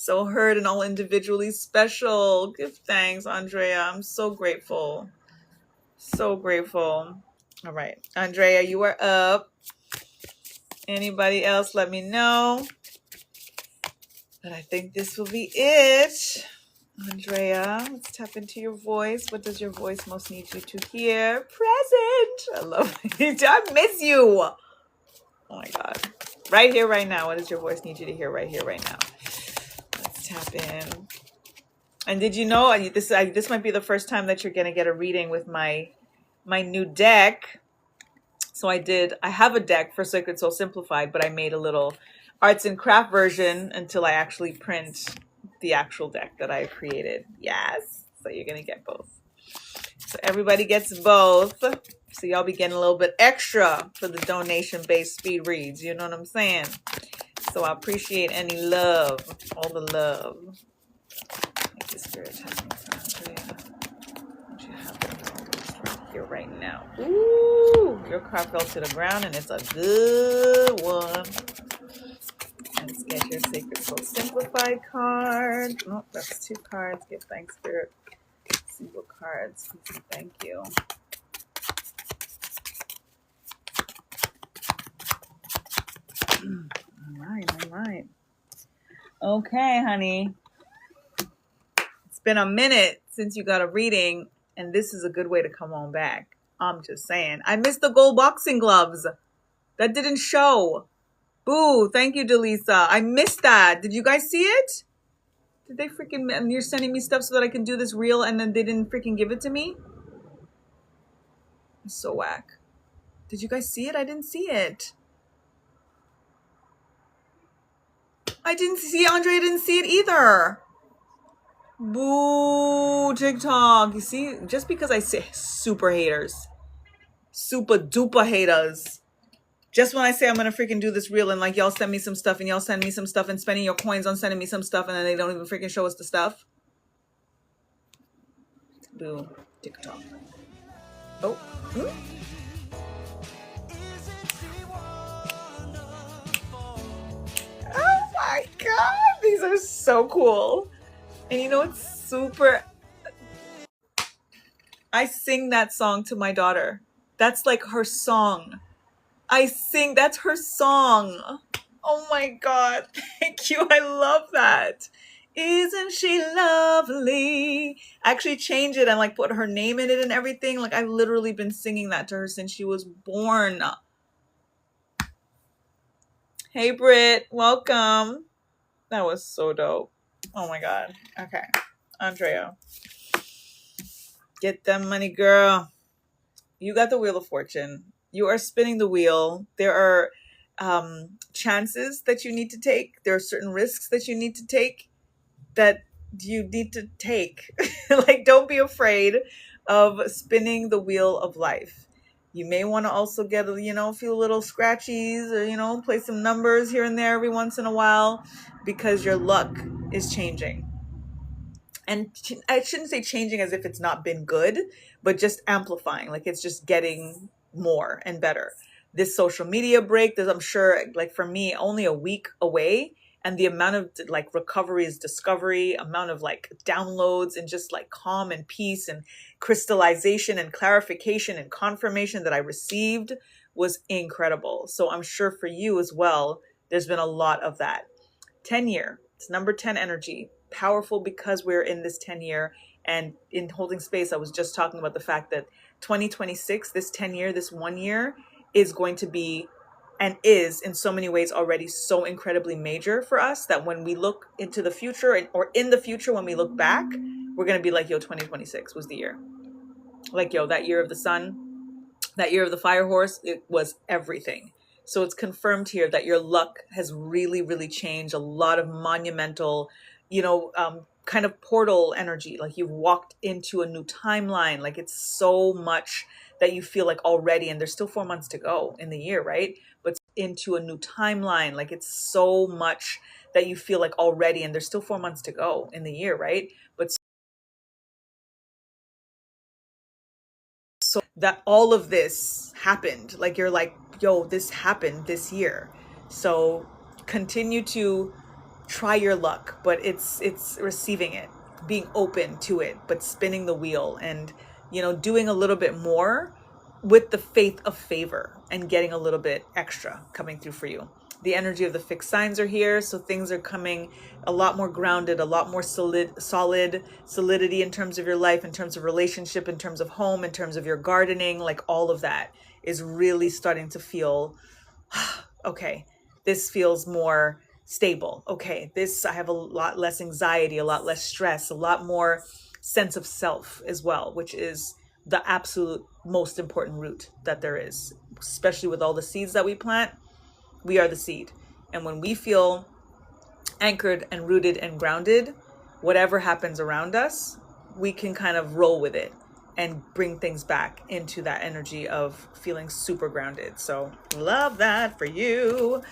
[SPEAKER 1] So heard and all individually special. Give thanks, Andrea. I'm so grateful. So grateful. All right. Andrea, you are up. Anybody else, let me know. But I think this will be it. Andrea, let's tap into your voice. What does your voice most need you to hear? Present. I love it. I miss you. Oh my God. Right here, right now. What does your voice need you to hear right here, right now? Let's tap in. And did you know, this might be the first time that you're going to get a reading with my new deck. So I have a deck for Sacred Soul Simplified, but I made a little arts and craft version until I actually print the actual deck that I created. Yes. So you're going to get both. So everybody gets both. So y'all be getting a little bit extra for the donation-based speed reads. You know what I'm saying? So I appreciate any love. All the love. Thank you, Spirit. Here right now. Ooh, your card fell to the ground and it's a good one. Let's get your Sacred Soul Simplified card. Oh, that's 2 cards. Give thanks, Spirit. Single cards. Thank you. All right. Okay, honey. It's been a minute since you got a reading, and this is a good way to come on back. I'm just saying. I missed the gold boxing gloves. That didn't show. Boo. Thank you, Delisa. I missed that. Did you guys see it? Did they freaking... And you're sending me stuff so that I can do this reel, and then they didn't freaking give it to me? I'm so whack. Did you guys see it? I didn't see it. I didn't see it. Andrea didn't see it either. Boo, TikTok. You see, just because I say super haters, super duper haters, just when I say I'm going to freaking do this reel and like y'all send me some stuff and y'all send me some stuff and spending your coins on sending me some stuff and then they don't even freaking show us the stuff. Boo, TikTok. Oh. Oh my God. These are so cool. And you know what's super... I sing that song to my daughter. That's like her song. That's her song. Oh my God. Thank you. I love that. Isn't she lovely? I actually changed it and like put her name in it and everything. Like I've literally been singing that to her since she was born. Hey, Britt. Welcome. That was so dope. Oh my God. Okay. Andrea. Get that money, girl. You got the Wheel of Fortune. You are spinning the wheel. There are chances that you need to take. There are certain risks that you need to take that you need to take. Like, don't be afraid of spinning the wheel of life. You may want to also get, feel a little scratchies or, play some numbers here and there every once in a while because your luck is changing. And I shouldn't say changing as if it's not been good, but just amplifying. Like it's just getting more and better. This social media break, there's, I'm sure, like for me, only a week away. And the amount of like recovery is discovery, amount of like downloads and just like calm and peace and crystallization and clarification and confirmation that I received was incredible. So I'm sure for you as well, there's been a lot of that. 10-year, it's number 10 energy. Powerful because we're in this 10-year, and in holding space I was just talking about the fact that 2026, this 10-year, this 1 year is going to be and is in so many ways already so incredibly major for us that when we look into the future or in the future when we look back, we're going to be like, yo, 2026 was the year. Like, yo, that year of the sun, that year of the fire horse, it was everything. So it's confirmed here that your luck has really, really changed. A lot of monumental kind of portal energy, like you've walked into a new timeline. Like it's so much that you feel like already, and there's still 4 months to go in the year, right? But into a new timeline, like it's so much that you feel like already, and there's still 4 months to go in the year, right? But so that all of this happened, like you're like, yo, this happened this year. So continue to try your luck, but it's receiving it, being open to it, but spinning the wheel, and doing a little bit more with the faith of favor and getting a little bit extra coming through for you. The energy of the fixed signs are here, so things are coming a lot more grounded, a lot more solidity in terms of your life, in terms of relationship, in terms of home, in terms of your gardening. Like all of that is really starting to feel okay. This feels more stable. Okay, this, I have a lot less anxiety, a lot less stress, a lot more sense of self as well, which is the absolute most important root that there is, especially with all the seeds that we plant. We are the seed. And when we feel anchored and rooted and grounded, whatever happens around us, we can kind of roll with it and bring things back into that energy of feeling super grounded. So love that for you.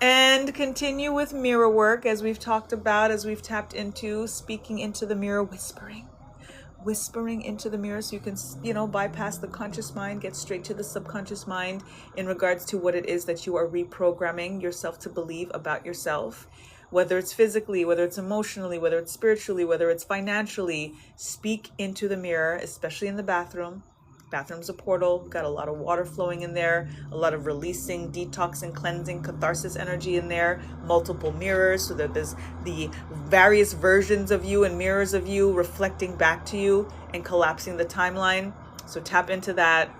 [SPEAKER 1] And continue with mirror work, as we've talked about, as we've tapped into speaking into the mirror, whispering into the mirror, so you can bypass the conscious mind, get straight to the subconscious mind in regards to what it is that you are reprogramming yourself to believe about yourself, whether it's physically, whether it's emotionally, whether it's spiritually, whether it's financially. Speak into the mirror, especially in the bathroom. Bathroom's a portal, got a lot of water flowing in there, a lot of releasing, detoxing, cleansing, catharsis energy in there, multiple mirrors, so that there's the various versions of you and mirrors of you reflecting back to you and collapsing the timeline. So tap into that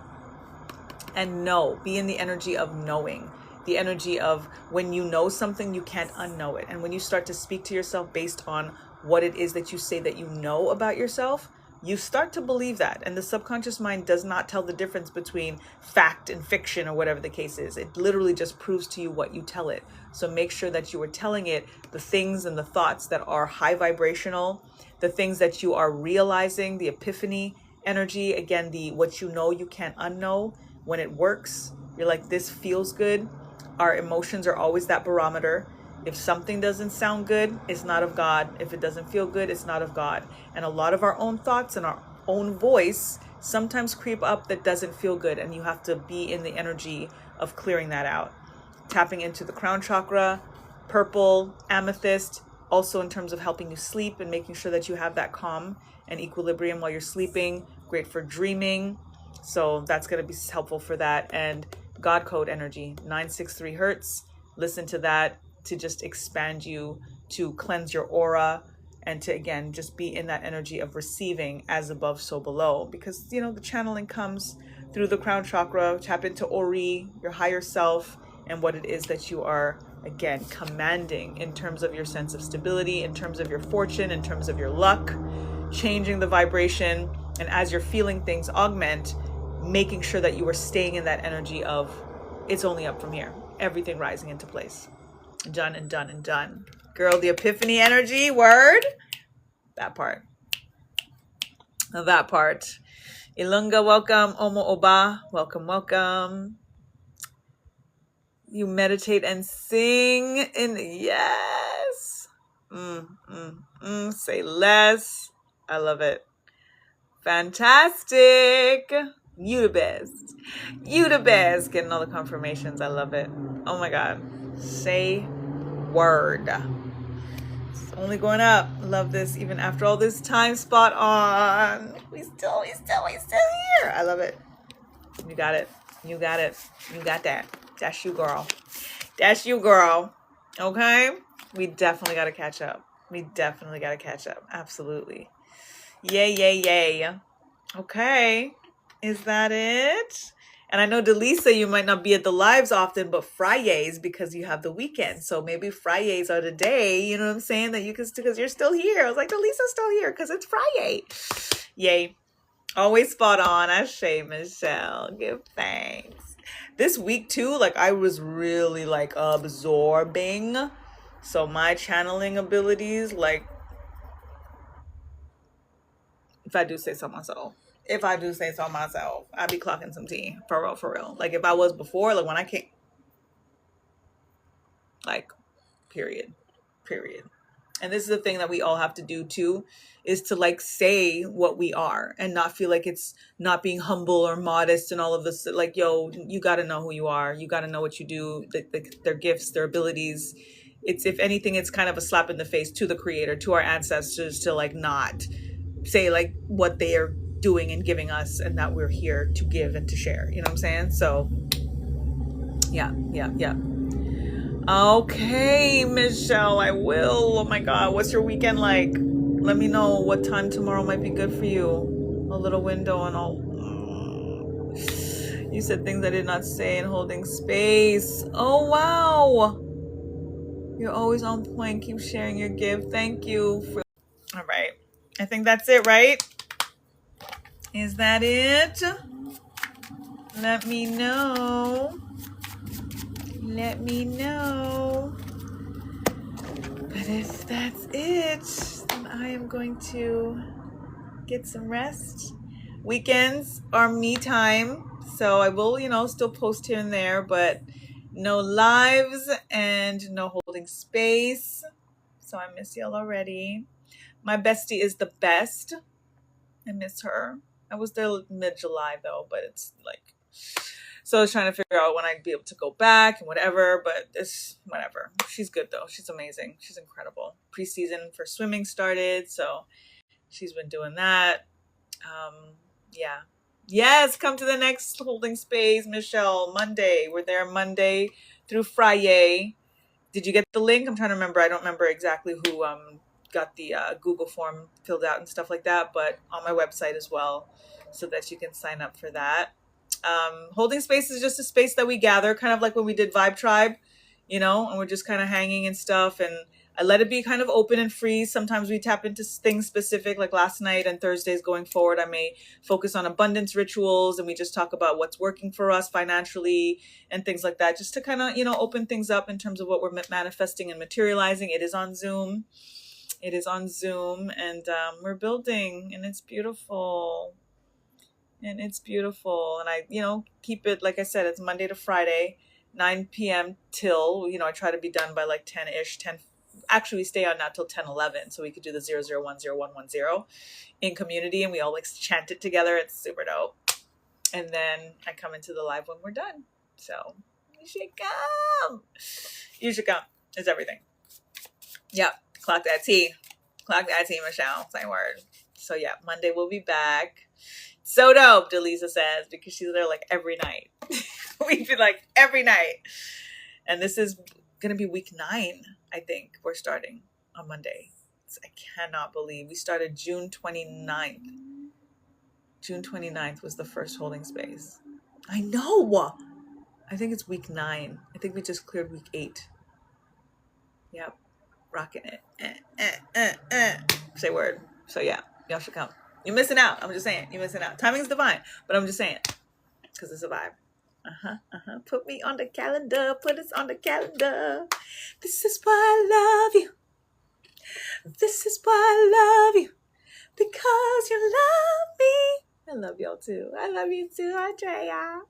[SPEAKER 1] and be in the energy of knowing, the energy of when you know something, you can't unknow it. And when you start to speak to yourself based on what it is that you say that you know about yourself, you start to believe that. And the subconscious mind does not tell the difference between fact and fiction or whatever the case is. It literally just proves to you what you tell it. So make sure that you are telling it the things and the thoughts that are high vibrational, the things that you are realizing, the epiphany energy. Again, the what you know you can't unknow. When it works, you're like, this feels good. Our emotions are always that barometer. If something doesn't sound good, it's not of God. If it doesn't feel good, it's not of God. And a lot of our own thoughts and our own voice sometimes creep up that doesn't feel good. And you have to be in the energy of clearing that out. Tapping into the crown chakra, purple, amethyst, also in terms of helping you sleep and making sure that you have that calm and equilibrium while you're sleeping. Great for dreaming. So that's going to be helpful for that. And God code energy, 963 hertz. Listen to that to just expand you, to cleanse your aura, and to, again, just be in that energy of receiving as above, so below. Because, the channeling comes through the crown chakra. Tap into Ori, your higher self, and what it is that you are, again, commanding in terms of your sense of stability, in terms of your fortune, in terms of your luck, changing the vibration. And as you're feeling things augment, making sure that you are staying in that energy of it's only up from here, everything rising into place. Done and done and done. Girl, the epiphany energy, word. That part. Ilunga, welcome. Omo Oba, welcome. You meditate and sing yes. Say less. I love it. Fantastic. You the best. Getting all the confirmations. I love it. Oh my God. Say word. It's only going up. Love this. Even after all this time, spot on. We still here. I love it. You got it. You got that. That's you, girl. Okay? We definitely got to catch up. Absolutely. Yay. Okay. Is that it? And I know, Delisa, you might not be at the lives often, but Fridays, because you have the weekend. So maybe Fridays are the day, you know what I'm saying, that you can, because you're still here. I was like, Delisa's still here because it's Friday. Yay. Always spot on. Ashe, Michelle. Give thanks. This week too, I was really absorbing. So my channeling abilities, If I do say so myself. If I do say so myself, I'd be clocking some tea. For real, for real. Like if I was before, like when I came, like, period. Period. And this is the thing that we all have to do too, is to like say what we are and not feel like it's not being humble or modest and all of this. Like, yo, you got to know who you are. You got to know what you do, their gifts, their abilities. It's, if anything, it's kind of a slap in the face to the creator, to our ancestors, to like not say like what they are doing and giving us, and that we're here to give and to share. You know what I'm saying? So yeah, yeah, yeah. Okay, Michelle, I will. Oh my God, what's your weekend like? Let me know what time tomorrow might be good for you. A little window and all. You said things I did not say and holding space. Oh, wow. You're always on point. Keep sharing your gift. Thank you. All right. I think that's it, right? Is that it? Let me know. Let me know. But if that's it, then I am going to get some rest. Weekends are me time, so I will, still post here and there, but no lives and no holding space. So I miss y'all already. My bestie is the best. I miss her. I was there mid-July though, but it's like, so I was trying to figure out when I'd be able to go back and whatever, but it's whatever. She's good though. She's amazing. She's incredible. Preseason for swimming started, so she's been doing that. Yeah. Yes, come to the next holding space, Michelle. Monday. We're there Monday through Friday. Did you get the link? I'm trying to remember. I don't remember exactly who got the Google form filled out and stuff like that, but on my website as well, so that you can sign up for that. Holding space is just a space that we gather, kind of like when we did Vibe Tribe, and we're just kind of hanging and stuff. And I let it be kind of open and free. Sometimes we tap into things specific, like last night and Thursdays going forward. I may focus on abundance rituals, and we just talk about what's working for us financially and things like that, just to kind of, open things up in terms of what we're manifesting and materializing. It is on Zoom. And we're building, and it's beautiful. And I, keep it, like I said, it's Monday to Friday, 9 p.m. till, I try to be done by like 10-ish, 10. Actually, we stay on now till 10:11, so we could do the 0010110 in community, and we all like chant it together. It's super dope. And then I come into the live when we're done. So you should come. You should come. It's everything. Yep. Clock that tea, Michelle. Same word. So yeah, Monday we'll be back. So dope, Delisa says, because she's there like every night. We be like every night. And this is going to be week 9, I think. We're starting on Monday. I cannot believe we started June 29th. June 29th was the first holding space. I know. I think it's week 9. I think we just cleared week 8. Yep. Rocking it. Say word. So yeah, y'all should come. You're missing out. I'm just saying. You're missing out. Timing's divine, but I'm just saying, because it's a vibe. Put me on the calendar. Put us on the calendar. This is why I love you. This is why I love you. Because you love me. I love y'all too. I love you too, Andrea.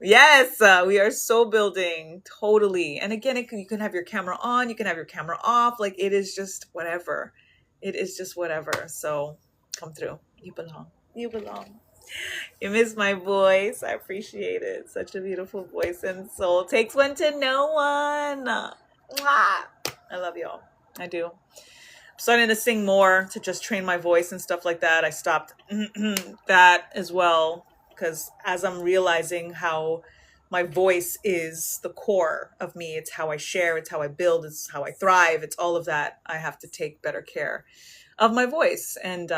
[SPEAKER 1] Yes, we are so building. Totally. And again, you can have your camera on. You can have your camera off. Like, it is just whatever. It is just whatever. So come through. You belong. You belong. You miss my voice. I appreciate it. Such a beautiful voice and soul. Takes one to know one. Mwah. I love y'all. I do. I'm starting to sing more to just train my voice and stuff like that. I stopped that as well, because as I'm realizing how my voice is the core of me, it's how I share, it's how I build, it's how I thrive, it's all of that. I have to take better care of my voice. And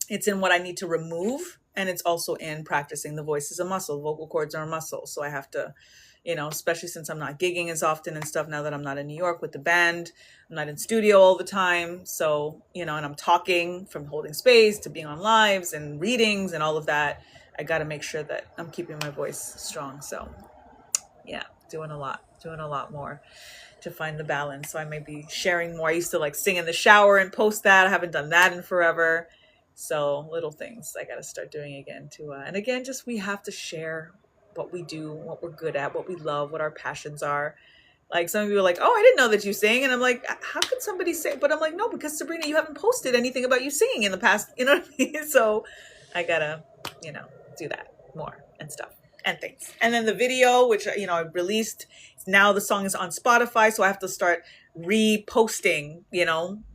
[SPEAKER 1] it's in what I need to remove. And it's also in practicing. The voice is a muscle. Vocal cords are a muscle. So I have to, especially since I'm not gigging as often and stuff now that I'm not in New York with the band. I'm not in studio all the time. So, and I'm talking from holding space to being on lives and readings and all of that. I got to make sure that I'm keeping my voice strong. So yeah, doing a lot more. to find the balance. So I may be sharing more. I used to like sing in the shower and post that. I haven't done that in forever. So little things I got to start doing again too. And again, just we have to share what we do, what we're good at, what we love, what our passions are. Like some people are like, oh, I didn't know that you sing. And I'm like, how could somebody say? But I'm like, no, because Sabrina, you haven't posted anything about you singing in the past. You know what I mean? So I gotta, do that more and stuff and things. And then the video, which, I released, now the song is on Spotify. So I have to start reposting,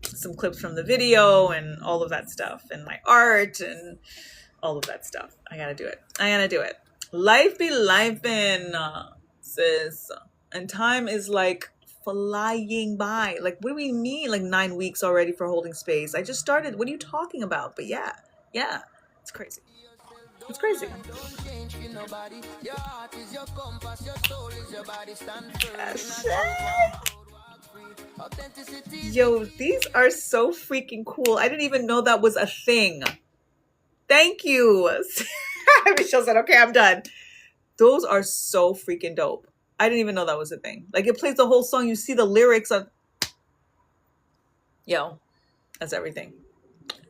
[SPEAKER 1] some clips from the video and all of that stuff and my art and all of that stuff. I gotta do it. Life be lifing, sis. And time is like flying by. Like, what do we mean? Like 9 weeks already for Holding Space. I just started. What are you talking about? But yeah, it's crazy. It's crazy. Yo, these are so freaking cool. I didn't even know that was a thing. Thank you. Michelle said, okay, I'm done. Those are so freaking dope. I didn't even know that was a thing. Like, it plays the whole song. You see the lyrics of... Yo, that's everything.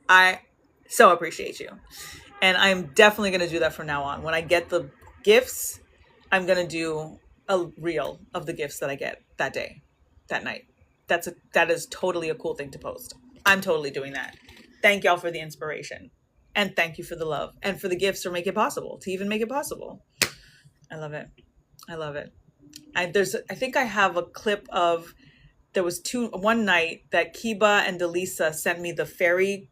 [SPEAKER 1] I so appreciate you. And I'm definitely going to do that from now on. When I get the gifts, I'm going to do a reel of the gifts that I get that day, that night. That is totally a cool thing to post. I'm totally doing that. Thank y'all for the inspiration. And thank you for the love. And for the gifts to make it possible. To even make it possible. I love it. I think I have a clip of, there was one night that Kiba and Delisa sent me the fairy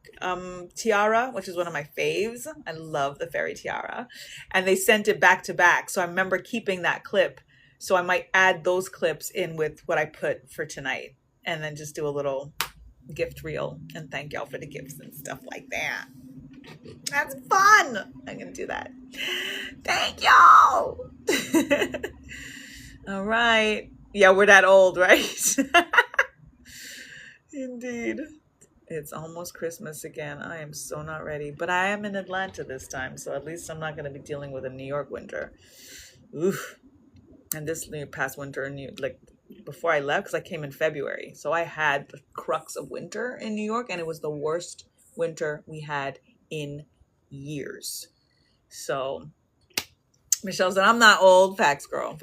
[SPEAKER 1] tiara, which is one of my faves. I love the fairy tiara. And they sent it back to back. So I remember keeping that clip. So I might add those clips in with what I put for tonight. And then just do a little gift reel. And thank y'all for the gifts and stuff like that. That's fun. I'm going to do that. Thank y'all. All right. Yeah, we're that old, right? Indeed. It's almost Christmas again. I am so not ready. But I am in Atlanta this time, so at least I'm not going to be dealing with a New York winter. Oof. And this past winter, before I left, because I came in February. So I had the crux of winter in New York, and it was the worst winter we had in years. So... Michelle said, I'm not old. Facts, girl.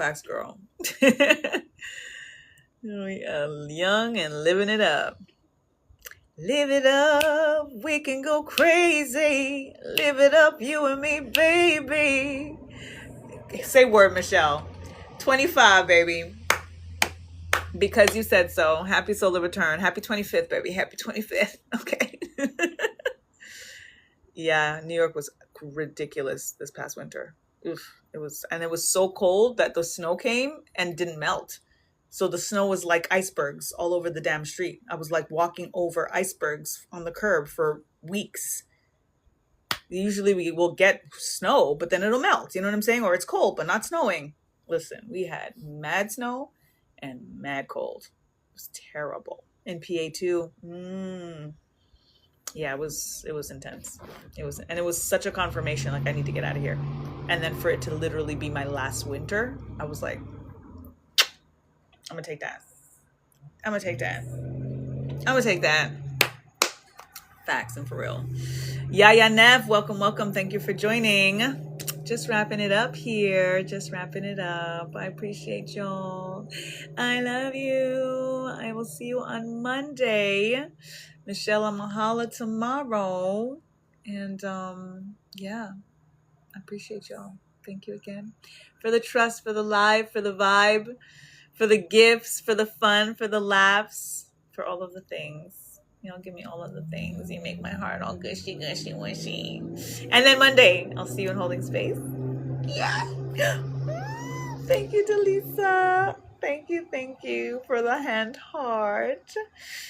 [SPEAKER 1] We are young and living it up. Live it up. We can go crazy. Live it up, you and me, baby. Say word, Michelle. 25, baby. Because you said so. Happy solar return. Happy 25th, baby. Happy 25th. Okay. Yeah, New York was ridiculous this past winter. Oof, it was so cold that the snow came and didn't melt. So the snow was like icebergs all over the damn street. I was like walking over icebergs on the curb for weeks. Usually we will get snow, but then it'll melt. You know what I'm saying? Or it's cold, but not snowing. Listen, we had mad snow and mad cold. It was terrible. In PA too. Yeah, it was intense. It was such a confirmation, like I need to get out of here. And then for it to literally be my last winter, I was like, I'm gonna take that. Facts and for real. Yaya Nev, welcome. Thank you for joining. Just wrapping it up here. I appreciate y'all. I love you. I will see you on Monday. Michelle, I'm gonna holla tomorrow. And yeah, I appreciate y'all. Thank you again for the trust, for the live, for the vibe, for the gifts, for the fun, for the laughs, for all of the things. Y'all give me all of the things. You make my heart all gushy, wishy. And then Monday, I'll see you in Holding Space. Yeah. Thank you, Delisa. Thank you for the hand heart.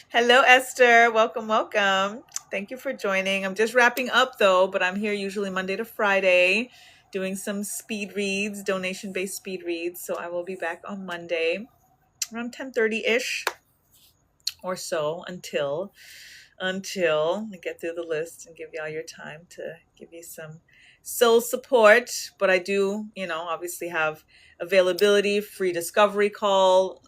[SPEAKER 1] Hello, Esther. Welcome. Thank you for joining. I'm just wrapping up though, but I'm here usually Monday to Friday doing some speed reads, donation-based speed reads. So I will be back on Monday around 10:30-ish or so until I get through the list and give y'all your time to give you some soul support. But I do, obviously have availability, free discovery call,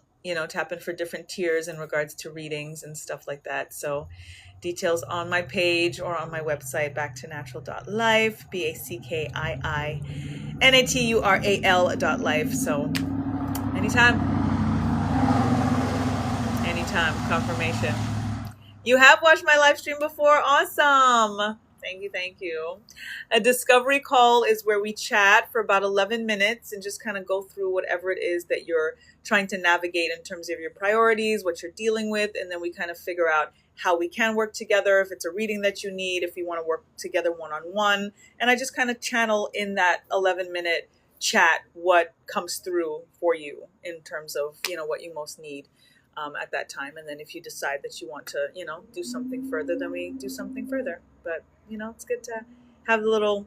[SPEAKER 1] tap in for different tiers in regards to readings and stuff like that. So details on my page or on my website, backtonatural.life, BACKIINATURAL.life. So anytime, confirmation. You have watched my live stream before? Awesome. Thank you. A discovery call is where we chat for about 11 minutes and just kind of go through whatever it is that you're trying to navigate in terms of your priorities, what you're dealing with, and then we kind of figure out how we can work together, if it's a reading that you need, if you want to work together one-on-one. And I just kind of channel in that 11-minute chat what comes through for you in terms of, what you most need at that time. And then if you decide that you want to, do something further, then we do something further. But, it's good to have a little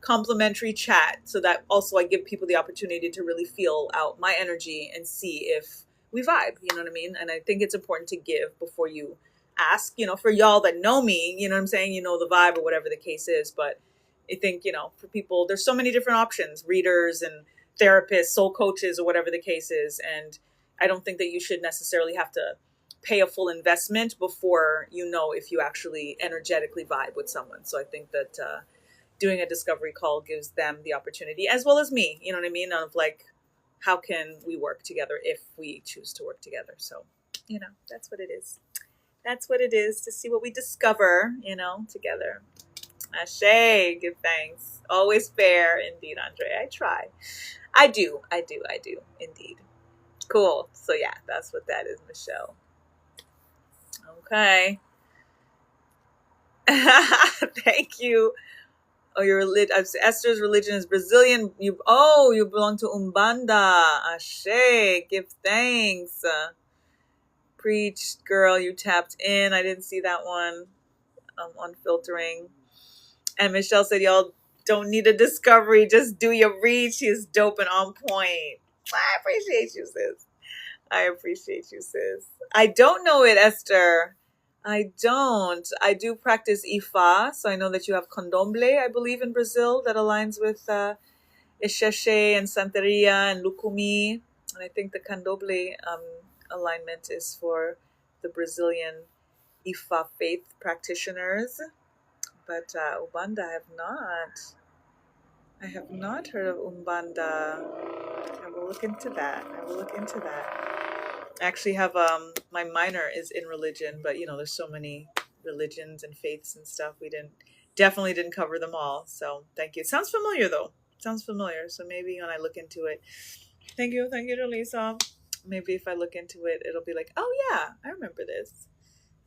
[SPEAKER 1] complimentary chat so that also I give people the opportunity to really feel out my energy and see if we vibe, you know what I mean? And I think it's important to give before you ask, for y'all that know me, you know what I'm saying? The vibe or whatever the case is. But I think, for people, there's so many different options, readers and therapists, soul coaches, or whatever the case is. And I don't think that you should necessarily have to pay a full investment before if you actually energetically vibe with someone. So I think that doing a discovery call gives them the opportunity, as well as me, you know what I mean, of like, how can we work together if we choose to work together? So, that's what it is. That's what it is, to see what we discover, together. Ashe, give thanks. Always fair, indeed, Andre. I try. I do, indeed. Cool. So yeah, that's what that is, Michelle. Okay. Thank you. Oh, Esther's religion is Brazilian. You belong to Umbanda. Ashe, give thanks. Preach, girl, you tapped in. I didn't see that one on filtering. And Michelle said, y'all don't need a discovery. Just do your read. She is dope and on point. I appreciate you, sis. I don't know it, Esther. I don't. I do practice Ifa, so I know that you have Candomblé, I believe, in Brazil, that aligns with Ixexé and Santeria and Lucumi. And I think the Candomblé alignment is for the Brazilian Ifa faith practitioners. But Umbanda, I have not heard of Umbanda. I will look into that. I actually have my minor is in religion, but there's so many religions and faiths and stuff. We definitely didn't cover them all. So thank you. It sounds familiar though. So maybe when I look into it, thank you, Delisa. Maybe if I look into it, it'll be like, oh yeah, I remember this.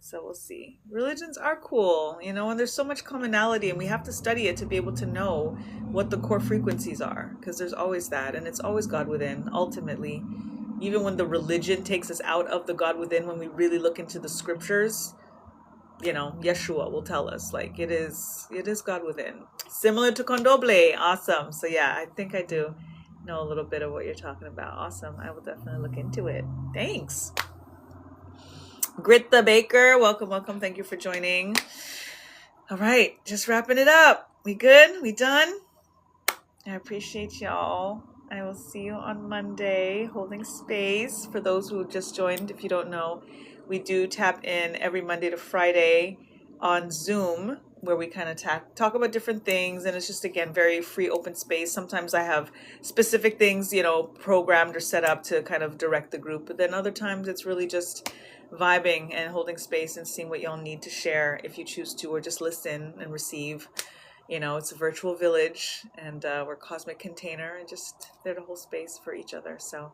[SPEAKER 1] So we'll see. Religions are cool, and there's so much commonality, and we have to study it to be able to know what the core frequencies are, because there's always that, and it's always God within, ultimately. Even when the religion takes us out of the God within, when we really look into the scriptures, Yeshua will tell us, like, it is God within. Similar to Candomblé. Awesome. So yeah, I think I do know a little bit of what you're talking about. Awesome. I will definitely look into it. Thanks. Grit the Baker, welcome. Thank you for joining. All right, just wrapping it up. We good? We done? I appreciate y'all. I will see you on Monday, holding space. For those who just joined, if you don't know, we do tap in every Monday to Friday on Zoom, where we kind of talk about different things, and it's just, again, very free, open space. Sometimes I have specific things, programmed or set up to kind of direct the group, but then other times it's really just vibing and holding space and seeing what y'all need to share if you choose to, or just listen and receive. It's a virtual village, and we're Cosmic Container, and just there to hold space for each other. So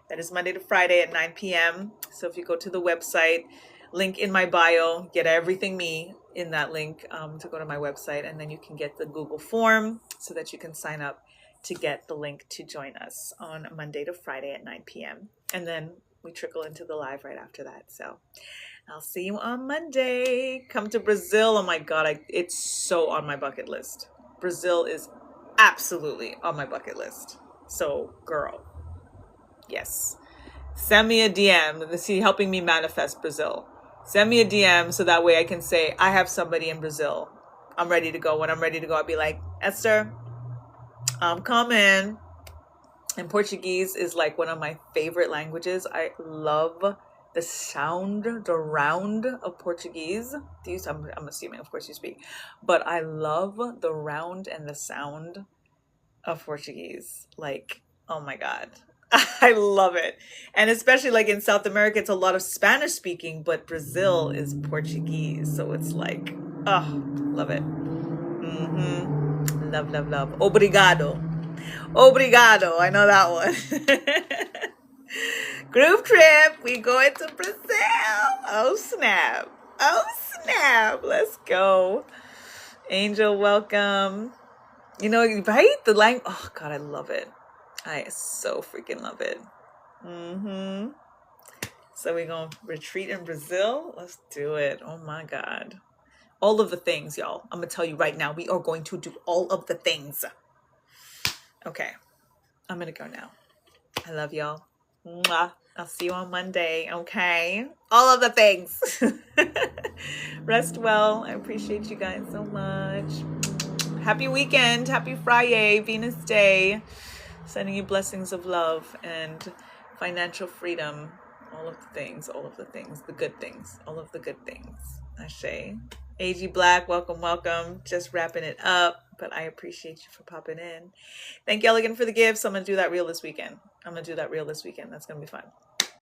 [SPEAKER 1] that is Monday to Friday at 9 p.m. So if you go to the website, link in my bio, get everything me in that link to go to my website, and then you can get the Google form so that you can sign up to get the link to join us on Monday to Friday at 9 p.m. And then we trickle into the live right after that. So I'll see you on Monday. Come to Brazil. Oh my God, it's so on my bucket list. Brazil is absolutely on my bucket list. So girl, yes. Send me a DM. This is helping me manifest Brazil. Send me a DM so that way I can say, I have somebody in Brazil. I'm ready to go. When I'm ready to go, I'll be like, Esther, I'm coming. And Portuguese is like one of my favorite languages. I love the sound, the round of Portuguese. I'm assuming, of course, you speak, but I love the round and the sound of Portuguese. Like, oh my God. I love it. And especially like in South America, it's a lot of Spanish speaking, but Brazil is Portuguese. So it's like, oh, love it. Love, love, love. Obrigado. Obrigado. I know that one. Group trip. We going to Brazil. Oh, snap. Oh, snap. Let's go. Angel, welcome. You know, right? The language. Oh, God, I love it. I so freaking love it. So we're going to retreat in Brazil. Let's do it. Oh, my God. All of the things, y'all. I'm going to tell you right now. We are going to do all of the things. Okay. I'm going to go now. I love y'all. Mwah. I'll see you on Monday, okay? All of the things. Rest well. I appreciate you guys so much. Happy weekend. Happy Friday, Venus Day. Sending you blessings of love and financial freedom. All of the things, all of the things, the good things, all of the good things. Ashe. AG Black, welcome, welcome. Just wrapping it up, but I appreciate you for popping in. Thank y'all again for the gifts. I'm going to do that reel this weekend. That's going to be fun.